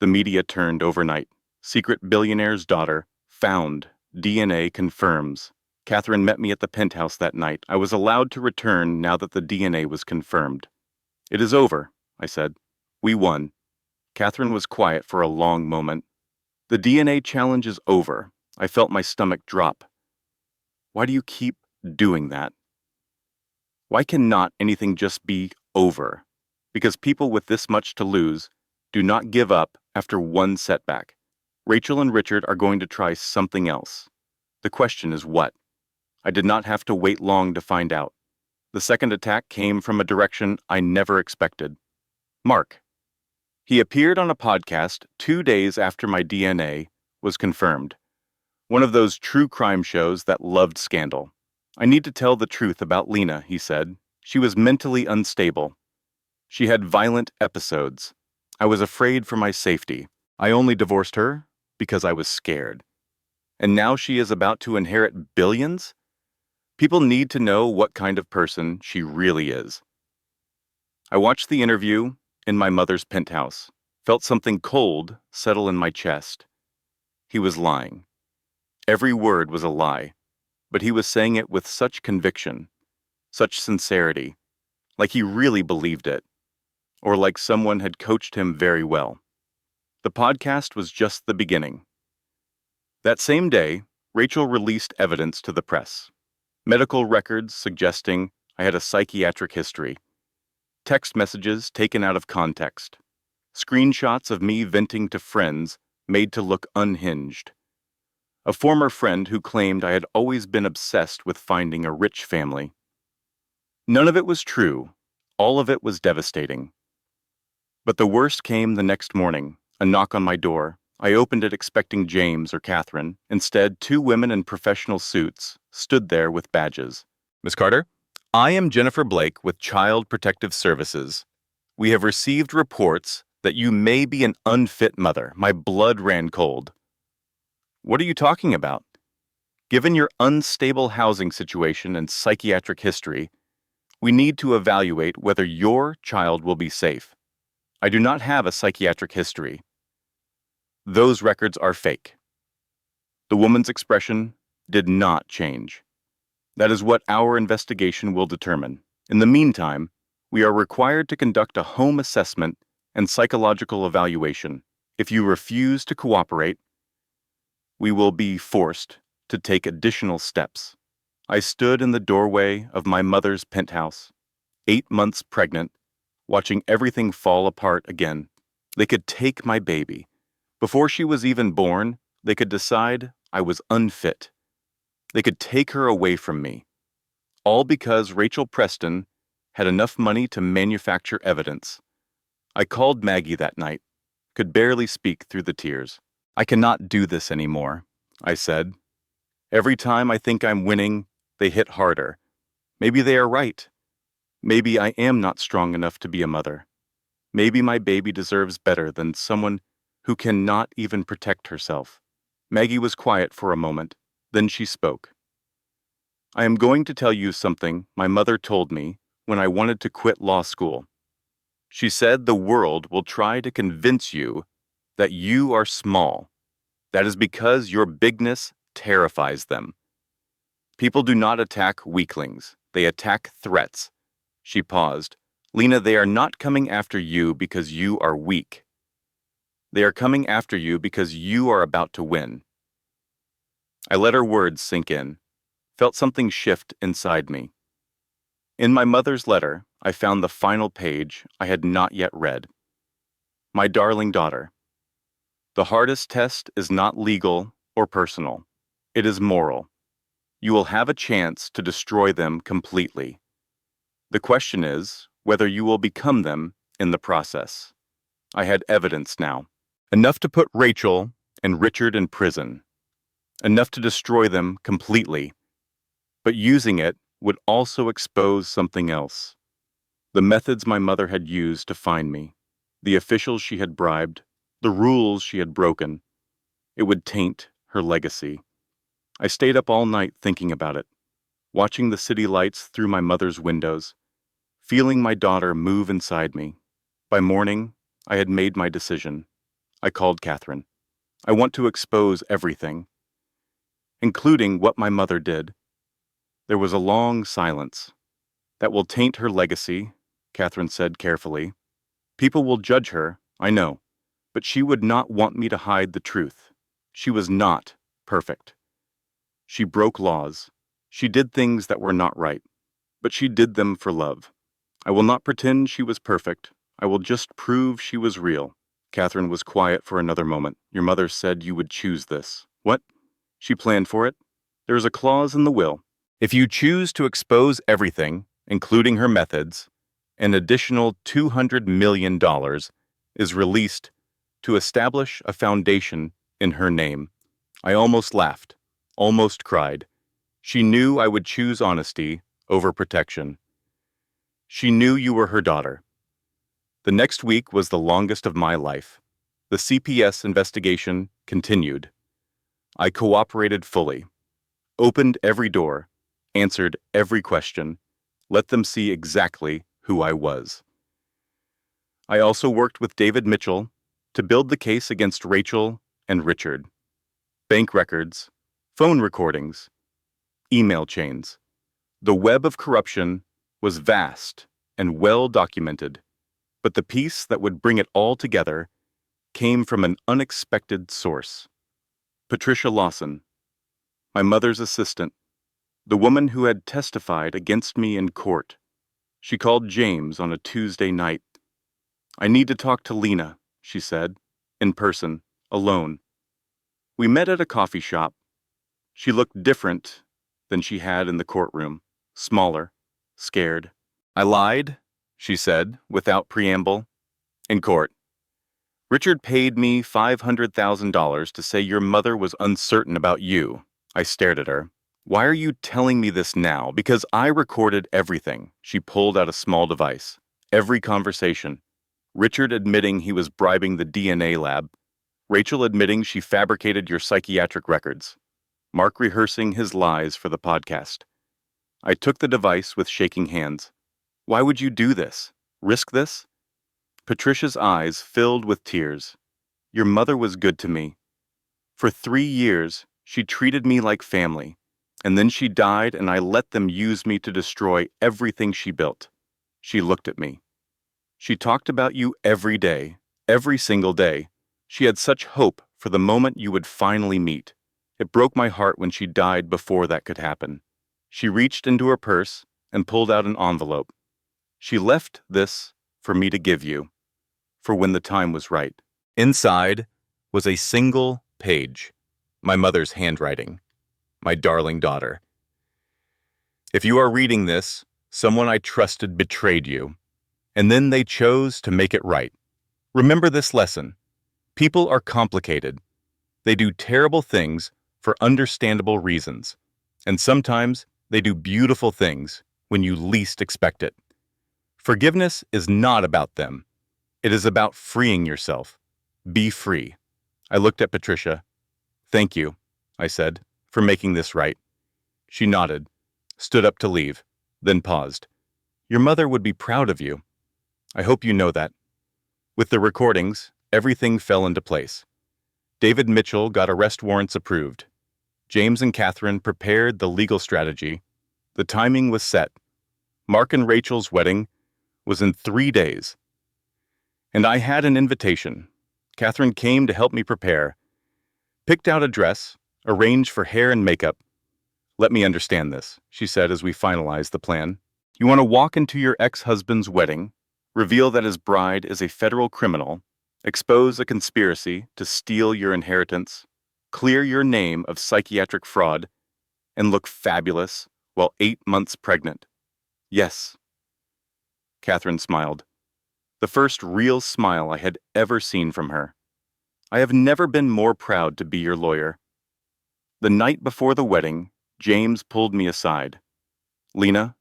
The media turned overnight. Secret billionaire's daughter found. DNA confirms. Catherine met me at the penthouse that night. I was allowed to return now that the DNA was confirmed. It is over, I said. We won. Catherine was quiet for a long moment. The DNA challenge is over. I felt my stomach drop. Why do you keep doing that? Why cannot anything just be over? Because people with this much to lose do not give up after one setback. Rachel and Richard are going to try something else. The question is what? I did not have to wait long to find out. The second attack came from a direction I never expected. Mark. He appeared on a podcast 2 days after my DNA was confirmed. One of those true crime shows that loved scandal. I need to tell the truth about Lena, he said. She was mentally unstable. She had violent episodes. I was afraid for my safety. I only divorced her because I was scared. And now she is about to inherit billions? People need to know what kind of person she really is. I watched the interview in my mother's penthouse. Felt something cold settle in my chest. He was lying. Every word was a lie, but he was saying it with such conviction, such sincerity, like he really believed it, or like someone had coached him very well. The podcast was just the beginning. That same day, Rachel released evidence to the press. Medical records suggesting I had a psychiatric history. Text messages taken out of context. Screenshots of me venting to friends made to look unhinged. A former friend who claimed I had always been obsessed with finding a rich family. None of it was true. All of it was devastating. But the worst came the next morning, a knock on my door. I opened it expecting James or Catherine. Instead, two women in professional suits stood there with badges. Miss Carter, I am Jennifer Blake with Child Protective Services. We have received reports that you may be an unfit mother. My blood ran cold. What are you talking about? Given your unstable housing situation and psychiatric history, we need to evaluate whether your child will be safe. I do not have a psychiatric history. Those records are fake. The woman's expression did not change. That is what our investigation will determine. In the meantime, we are required to conduct a home assessment and psychological evaluation. If you refuse to cooperate, we will be forced to take additional steps. I stood in the doorway of my mother's penthouse, 8 months pregnant, watching everything fall apart again. They could take my baby. Before she was even born, they could decide I was unfit. They could take her away from me. All because Rachel Preston had enough money to manufacture evidence. I called Maggie that night, could barely speak through the tears. I cannot do this anymore, I said. Every time I think I'm winning, they hit harder. Maybe they are right. Maybe I am not strong enough to be a mother. Maybe my baby deserves better than someone who cannot even protect herself. Maggie was quiet for a moment, then she spoke. I am going to tell you something my mother told me when I wanted to quit law school. She said the world will try to convince you that you are small. That is because your bigness terrifies them. People do not attack weaklings. They attack threats. She paused. Lena, they are not coming after you because you are weak. They are coming after you because you are about to win. I let her words sink in, felt something shift inside me. In my mother's letter, I found the final page I had not yet read. My darling daughter, the hardest test is not legal or personal. It is moral. You will have a chance to destroy them completely. The question is whether you will become them in the process. I had evidence now. Enough to put Rachel and Richard in prison. Enough to destroy them completely. But using it would also expose something else. The methods my mother had used to find me. The officials she had bribed. The rules she had broken. It would taint her legacy. I stayed up all night thinking about it, watching the city lights through my mother's windows, feeling my daughter move inside me. By morning, I had made my decision. I called Catherine. I want to expose everything, including what my mother did. There was a long silence. That will taint her legacy, Catherine said carefully. People will judge her, I know, but she would not want me to hide the truth. She was not perfect. She broke laws. She did things that were not right, but she did them for love. I will not pretend she was perfect. I will just prove she was real. Catherine was quiet for another moment. Your mother said you would choose this. What? She planned for it? There is a clause in the will. If you choose to expose everything, including her methods, an additional $200 million is released to establish a foundation in her name. I almost laughed, almost cried. She knew I would choose honesty over protection. She knew you were her daughter. The next week was the longest of my life. The CPS investigation continued. I cooperated fully, opened every door, answered every question, let them see exactly who I was. I also worked with David Mitchell to build the case against Rachel and Richard. Bank records, phone recordings, email chains. The web of corruption was vast and well documented, but the piece that would bring it all together came from an unexpected source. Patricia Lawson, my mother's assistant, the woman who had testified against me in court. She called James on a Tuesday night. "I need to talk to Lena," she said, in person, alone. We met at a coffee shop. She looked different than she had in the courtroom, smaller, scared. "I lied," she said, without preamble. "In court. Richard paid me $500,000 to say your mother was uncertain about you." I stared at her. "Why are you telling me this now?" "Because I recorded everything." She pulled out a small device. Every conversation. Richard admitting he was bribing the DNA lab. Rachel admitting she fabricated your psychiatric records. Mark rehearsing his lies for the podcast. I took the device with shaking hands. "Why would you do this? Risk this?" Patricia's eyes filled with tears. "Your mother was good to me. For 3 years, she treated me like family. And then she died and I let them use me to destroy everything she built." She looked at me. "She talked about you every day, every single day. She had such hope for the moment you would finally meet. It broke my heart when she died before that could happen." She reached into her purse and pulled out an envelope. "She left this for me to give you, for when the time was right." Inside was a single page. My mother's handwriting. My darling daughter. "If you are reading this, someone I trusted betrayed you, and then they chose to make it right. Remember this lesson. People are complicated. They do terrible things for understandable reasons, and sometimes they do beautiful things when you least expect it. Forgiveness is not about them. It is about freeing yourself. Be free." I looked at Patricia. "Thank you," I said, "for making this right." She nodded, stood up to leave, then paused. "Your mother would be proud of you. I hope you know that." With the recordings, everything fell into place. David Mitchell got arrest warrants approved. James and Catherine prepared the legal strategy. The timing was set. Mark and Rachel's wedding was in 3 days. And I had an invitation. Catherine came to help me prepare. Picked out a dress, arranged for hair and makeup. "Let me understand this," she said as we finalized the plan. "You want to walk into your ex-husband's wedding, reveal that his bride is a federal criminal, expose a conspiracy to steal your inheritance, clear your name of psychiatric fraud, and look fabulous while 8 months pregnant." "Yes." Catherine smiled. The first real smile I had ever seen from her. "I have never been more proud to be your lawyer." The night before the wedding, James pulled me aside. "Lena,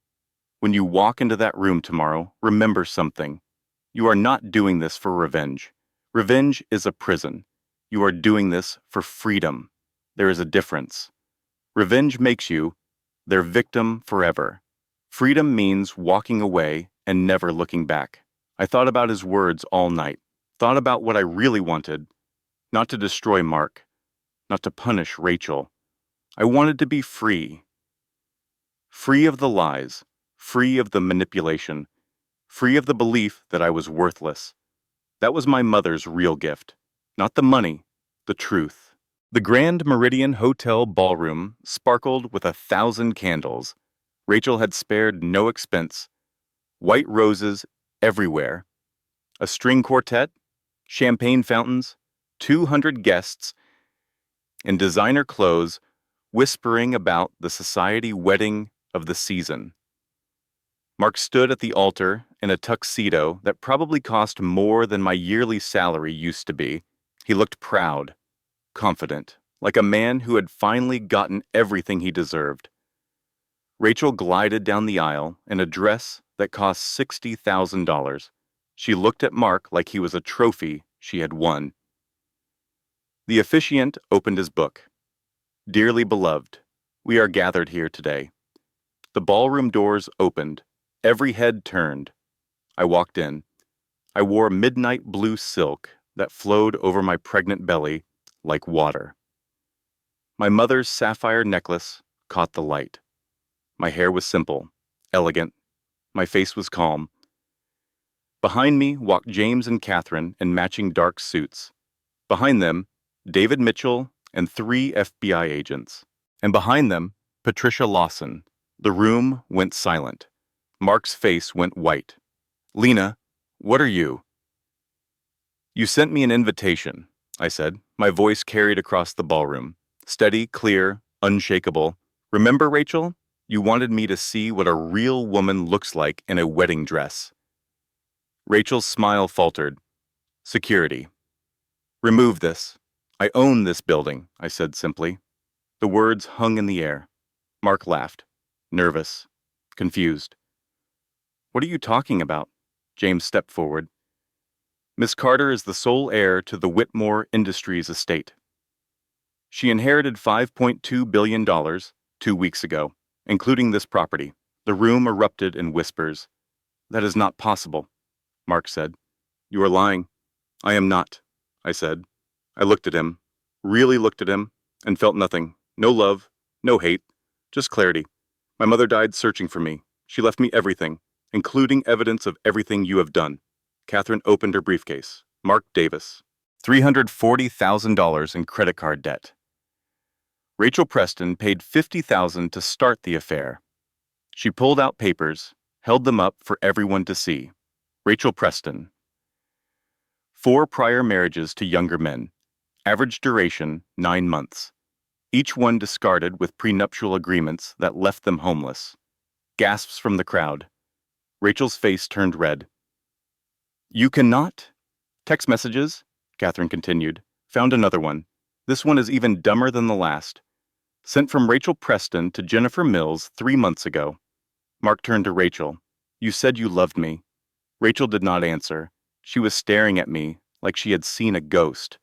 when you walk into that room tomorrow, remember something. You are not doing this for revenge. Revenge is a prison. You are doing this for freedom. There is a difference. Revenge makes you their victim forever. Freedom means walking away and never looking back." I thought about his words all night, thought about what I really wanted, not to destroy Mark, not to punish Rachel. I wanted to be free. Free of the lies, free of the manipulation, free of the belief that I was worthless. That was my mother's real gift. Not the money, the truth. The Grand Meridian Hotel ballroom sparkled with 1,000 candles. Rachel had spared no expense. White roses everywhere. A string quartet, champagne fountains, 200 guests, in designer clothes, whispering about the society wedding of the season. Mark stood at the altar in a tuxedo that probably cost more than my yearly salary used to be. He looked proud, confident, like a man who had finally gotten everything he deserved. Rachel glided down the aisle in a dress that cost $60,000. She looked at Mark like he was a trophy she had won. The officiant opened his book. "Dearly beloved, we are gathered here today." The ballroom doors opened. Every head turned. I walked in. I wore midnight blue silk that flowed over my pregnant belly like water. My mother's sapphire necklace caught the light. My hair was simple, elegant. My face was calm. Behind me walked James and Catherine in matching dark suits. Behind them, David Mitchell and 3 FBI agents. And behind them, Patricia Lawson. The room went silent. Mark's face went white. "Lena, what are you?" "You sent me an invitation," I said, my voice carried across the ballroom. Steady, clear, unshakable. "Remember, Rachel? You wanted me to see what a real woman looks like in a wedding dress." Rachel's smile faltered. "Security." "Remove this. I own this building," I said simply. The words hung in the air. Mark laughed. Nervous. Confused. "What are you talking about?" James stepped forward. "Miss Carter is the sole heir to the Whitmore Industries estate. She inherited $5.2 billion 2 weeks ago, including this property." The room erupted in whispers. "That is not possible," Mark said. "You are lying." "I am not," I said. I looked at him, really looked at him, and felt nothing. No love, no hate, just clarity. "My mother died searching for me. She left me everything, including evidence of everything you have done." Catherine opened her briefcase. Mark Davis. $340,000 in credit card debt. Rachel Preston paid $50,000 to start the affair. She pulled out papers, held them up for everyone to see. Rachel Preston. 4 prior marriages to younger men. Average duration, 9 months. Each one discarded with prenuptial agreements that left them homeless. Gasps from the crowd. Rachel's face turned red. "You cannot?" "Text messages," Catherine continued. "Found another one. This one is even dumber than the last. Sent from Rachel Preston to Jennifer Mills 3 months ago." Mark turned to Rachel. "You said you loved me." Rachel did not answer. She was staring at me like she had seen a ghost.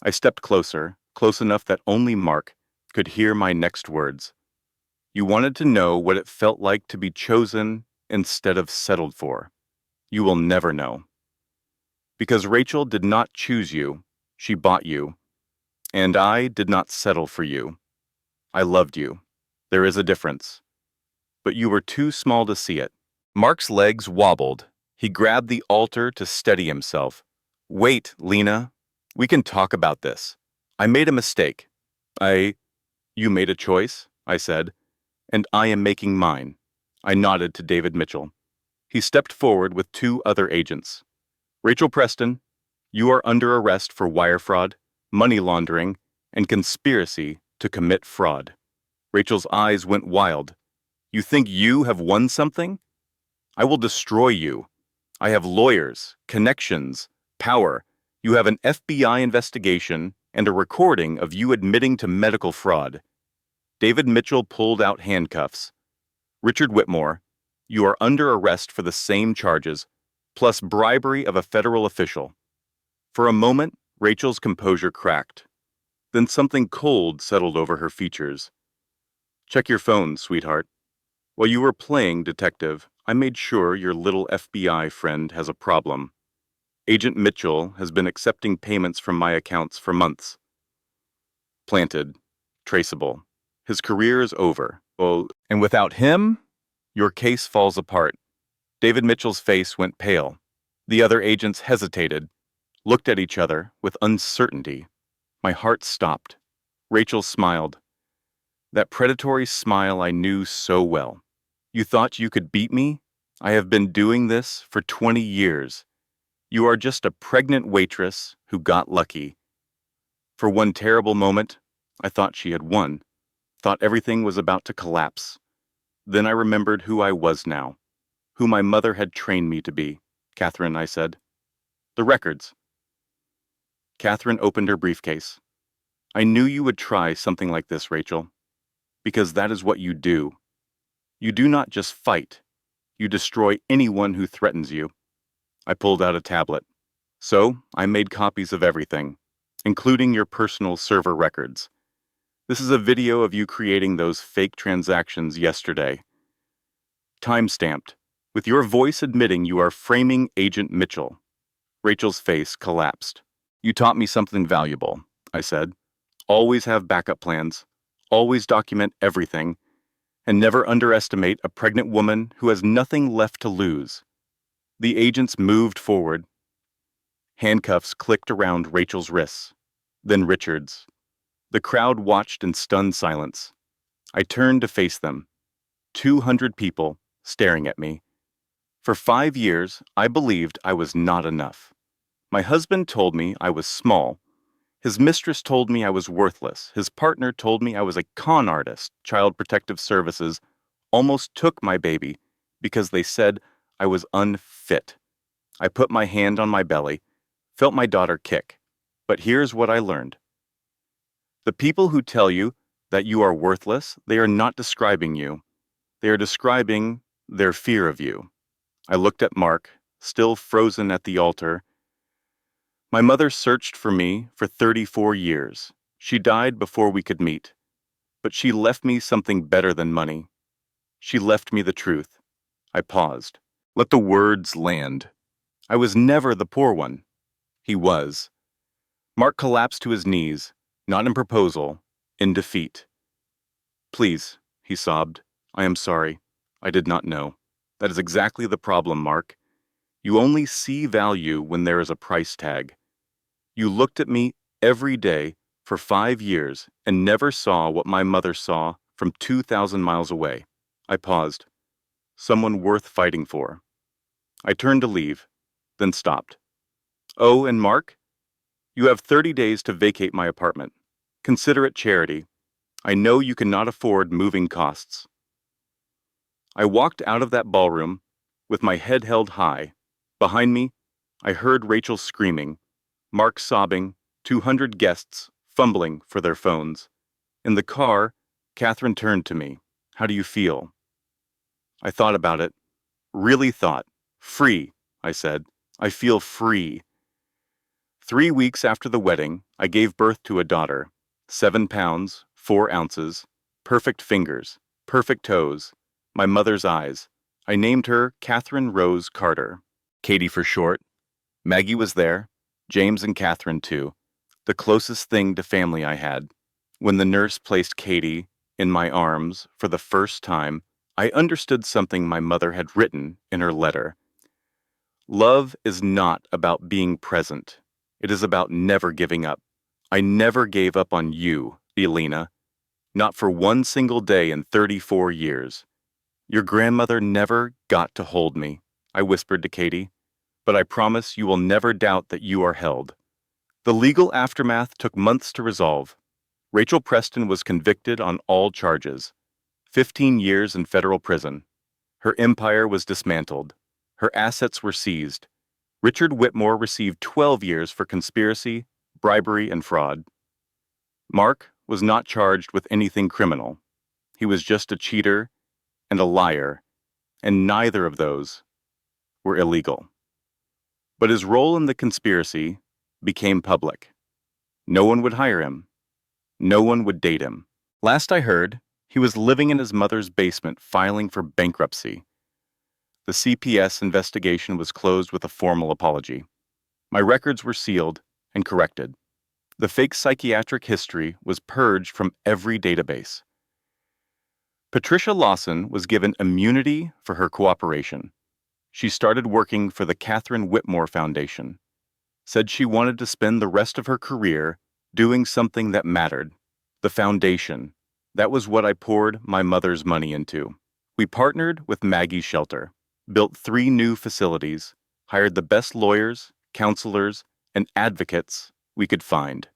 I stepped closer, close enough that only Mark could hear my next words. "You wanted to know what it felt like to be chosen instead of settled for. You will never know. Because Rachel did not choose you, she bought you. And I did not settle for you. I loved you. There is a difference. But you were too small to see it." Mark's legs wobbled. He grabbed the altar to steady himself. "Wait, Lena. We can talk about this. I made a mistake. You made a choice," I said, "and I am making mine." I nodded to David Mitchell. He stepped forward with 2 other agents. "Rachel Preston, you are under arrest for wire fraud, money laundering, and conspiracy to commit fraud." Rachel's eyes went wild. "You think you have won something? I will destroy you. I have lawyers, connections, power. You have an FBI investigation and a recording of you admitting to medical fraud." David Mitchell pulled out handcuffs. "Richard Whitmore, you are under arrest for the same charges, plus bribery of a federal official." For a moment, Rachel's composure cracked. Then something cold settled over her features. "Check your phone, sweetheart. While you were playing detective, I made sure your little FBI friend has a problem. Agent Mitchell has been accepting payments from my accounts for months. Planted. Traceable. His career is over. Oh, and without him, your case falls apart." David Mitchell's face went pale. The other agents hesitated, looked at each other with uncertainty. My heart stopped. Rachel smiled. That predatory smile I knew so well. "You thought you could beat me? I have been doing this for 20 years. You are just a pregnant waitress who got lucky." For one terrible moment, I thought she had won, thought everything was about to collapse. Then I remembered who I was now, who my mother had trained me to be. "Catherine," I said. "The records." Catherine opened her briefcase. "I knew you would try something like this, Rachel, because that is what you do. You do not just fight. You destroy anyone who threatens you." I pulled out a tablet. "So, I made copies of everything, including your personal server records. This is a video of you creating those fake transactions yesterday. Time-stamped, with your voice admitting you are framing Agent Mitchell." Rachel's face collapsed. You taught me something valuable, I said. Always have backup plans. Always document everything. And never underestimate a pregnant woman who has nothing left to lose. The agents moved forward. Handcuffs clicked around Rachel's wrists, then Richard's. The crowd watched in stunned silence. I turned to face them. 200 people staring at me. For 5 years, I believed I was not enough. My husband told me I was small. His mistress told me I was worthless. His partner told me I was a con artist. Child Protective Services almost took my baby because they said I was unfit. I put my hand on my belly, felt my daughter kick. But here's what I learned. The people who tell you that you are worthless, they are not describing you. They are describing their fear of you. I looked at Mark, still frozen at the altar. My mother searched for me for 34 years. She died before we could meet. But she left me something better than money. She left me the truth. I paused. Let the words land. I was never the poor one. He was. Mark collapsed to his knees, not in proposal, in defeat. Please, he sobbed. I am sorry. I did not know. That is exactly the problem, Mark. You only see value when there is a price tag. You looked at me every day for 5 years and never saw what my mother saw from 2,000 miles away. I paused. Someone worth fighting for. I turned to leave, then stopped. Oh, and Mark, you have 30 days to vacate my apartment. Consider it charity. I know you cannot afford moving costs. I walked out of that ballroom with my head held high. Behind me, I heard Rachel screaming, Mark sobbing, 200 guests fumbling for their phones. In the car, Catherine turned to me. How do you feel? I thought about it. Really thought. Free, I said. I feel free. 3 weeks after the wedding, I gave birth to a daughter. 7 pounds, 4 ounces, perfect fingers, perfect toes, my mother's eyes. I named her Catherine Rose Carter. Katie for short. Maggie was there. James and Catherine, too. The closest thing to family I had. When the nurse placed Katie in my arms for the first time, I understood something my mother had written in her letter. Love is not about being present. It is about never giving up. I never gave up on you, Elena. Not for one single day in 34 years. Your grandmother never got to hold me, I whispered to Katie. But I promise you will never doubt that you are held. The legal aftermath took months to resolve. Rachel Preston was convicted on all charges. 15 years in federal prison. Her empire was dismantled. Her assets were seized. Richard Whitmore received 12 years for conspiracy, bribery, and fraud. Mark was not charged with anything criminal. He was just a cheater and a liar, and neither of those were illegal. But his role in the conspiracy became public. No one would hire him. No one would date him. Last I heard, he was living in his mother's basement filing for bankruptcy. The CPS investigation was closed with a formal apology. My records were sealed and corrected. The fake psychiatric history was purged from every database. Patricia Lawson was given immunity for her cooperation. She started working for the Catherine Whitmore Foundation. Said she wanted to spend the rest of her career doing something that mattered. The foundation. That was what I poured my mother's money into. We partnered with Maggie's Shelter, built 3 new facilities, hired the best lawyers, counselors, and advocates we could find.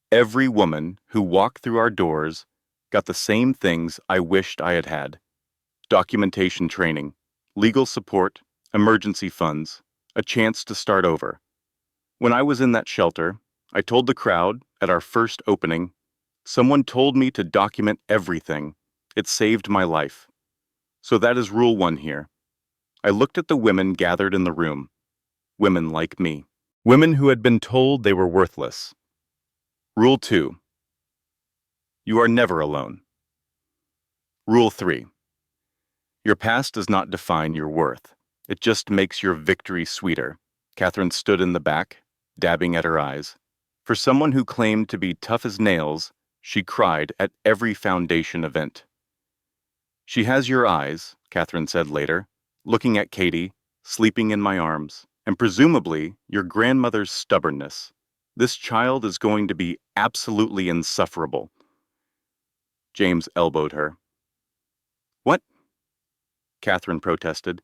Every woman who walked through our doors got the same things I wished I had had. Documentation training, legal support, emergency funds, a chance to start over. When I was in that shelter, I told the crowd at our first opening, someone told me to document everything. It saved my life. So that is rule 1 here. I looked at the women gathered in the room. Women like me. Women who had been told they were worthless. Rule 2. You are never alone. Rule 3. Your past does not define your worth. It just makes your victory sweeter. Catherine stood in the back, dabbing at her eyes. For someone who claimed to be tough as nails, she cried at every foundation event. She has your eyes, Catherine said later, looking at Katie, sleeping in my arms, and presumably your grandmother's stubbornness. This child is going to be absolutely insufferable. James elbowed her. What? Catherine protested.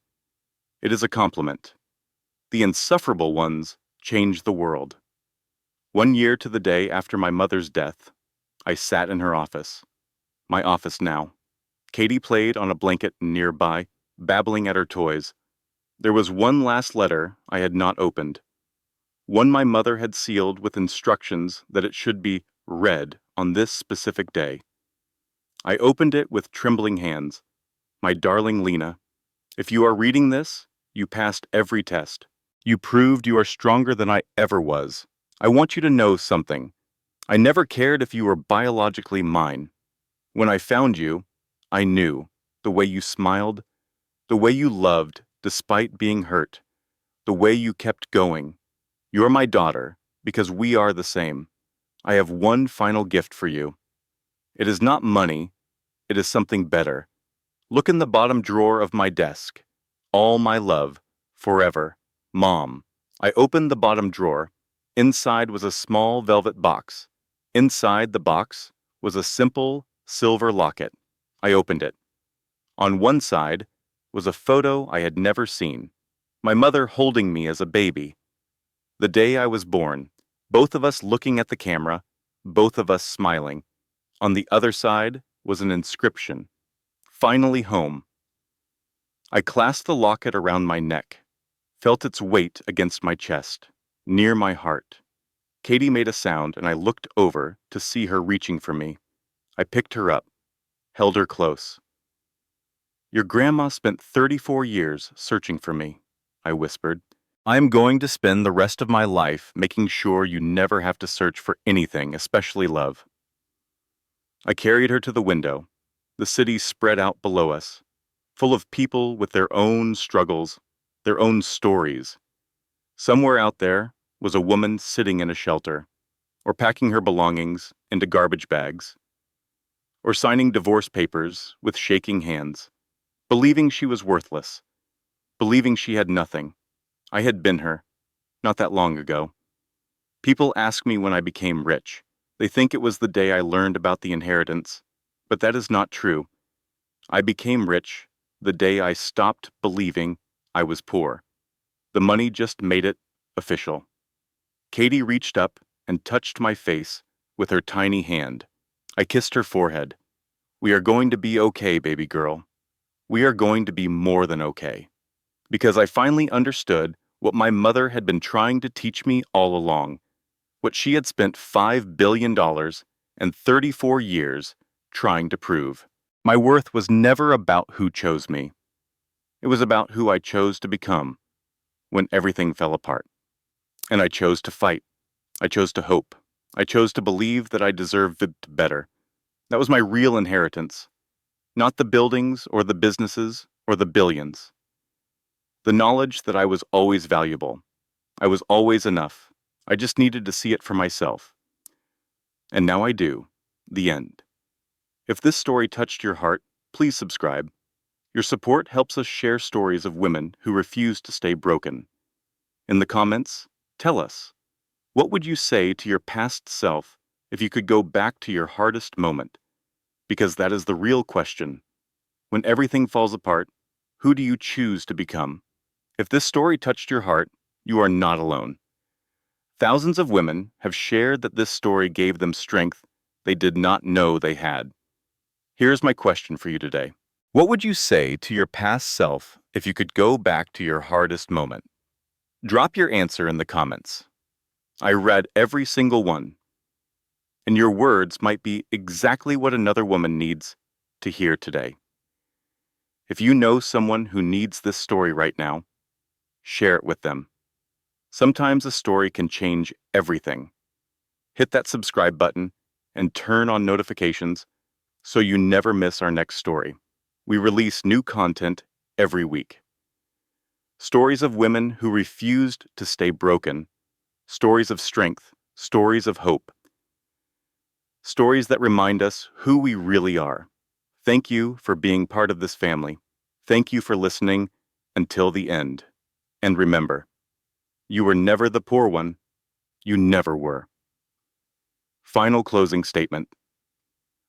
It is a compliment. The insufferable ones change the world. 1 year to the day after my mother's death, I sat in her office. My office now. Katie played on a blanket nearby, babbling at her toys. There was one last letter I had not opened. One my mother had sealed with instructions that it should be read on this specific day. I opened it with trembling hands. My darling Lena, if you are reading this, you passed every test. You proved you are stronger than I ever was. I want you to know something. I never cared if you were biologically mine. When I found you, I knew the way you smiled, the way you loved despite being hurt, the way you kept going. You're my daughter because we are the same. I have one final gift for you. It is not money, it is something better. Look in the bottom drawer of my desk. All my love, forever, Mom. I opened the bottom drawer. Inside was a small velvet box. Inside the box was a simple silver locket. I opened it. On one side was a photo I had never seen. My mother holding me as a baby. The day I was born, both of us looking at the camera, both of us smiling. On the other side was an inscription. Finally home. I clasped the locket around my neck, felt its weight against my chest, near my heart. Katie made a sound and I looked over to see her reaching for me. I picked her up, held her close. Your grandma spent 34 years searching for me, I whispered. I am going to spend the rest of my life making sure you never have to search for anything, especially love. I carried her to the window. The city spread out below us, full of people with their own struggles, their own stories. Somewhere out there was a woman sitting in a shelter, or packing her belongings into garbage bags, or signing divorce papers with shaking hands, believing she was worthless, believing she had nothing. I had been her, not that long ago. People ask me when I became rich. They think it was the day I learned about the inheritance, but that is not true. I became rich the day I stopped believing I was poor. The money just made it official. Katie reached up and touched my face with her tiny hand. I kissed her forehead. We are going to be okay, baby girl. We are going to be more than okay. Because I finally understood what my mother had been trying to teach me all along, what she had spent $5 billion and 34 years trying to prove. My worth was never about who chose me. It was about who I chose to become when everything fell apart. And I chose to fight. I chose to hope. I chose to believe that I deserved better. That was my real inheritance, not the buildings or the businesses or the billions. The knowledge that I was always valuable. I was always enough. I just needed to see it for myself. And now I do. The end. If this story touched your heart, please subscribe. Your support helps us share stories of women who refuse to stay broken. In the comments, tell us, what would you say to your past self if you could go back to your hardest moment? Because that is the real question. When everything falls apart, who do you choose to become? If this story touched your heart, you are not alone. Thousands of women have shared that this story gave them strength they did not know they had. Here's my question for you today. What would you say to your past self if you could go back to your hardest moment? Drop your answer in the comments. I read every single one, and your words might be exactly what another woman needs to hear today. If you know someone who needs this story right now, share it with them. Sometimes a story can change everything. Hit that subscribe button and turn on notifications so you never miss our next story. We release new content every week. Stories of women who refused to stay broken, stories of strength stories of hope, stories that remind us who we really are. Thank you for being part of this family. Thank you for listening until the end. And remember, you were never the poor one. You never were. Final closing statement.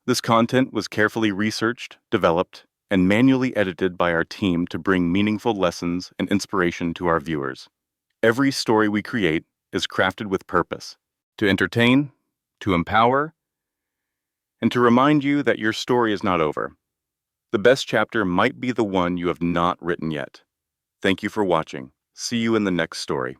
This content was carefully researched, developed, and manually edited by our team to bring meaningful lessons and inspiration to our viewers. Every story we create is crafted with purpose, to entertain, to empower, and to remind you that your story is not over. The best chapter might be the one you have not written yet. Thank you for watching. See you in the next story.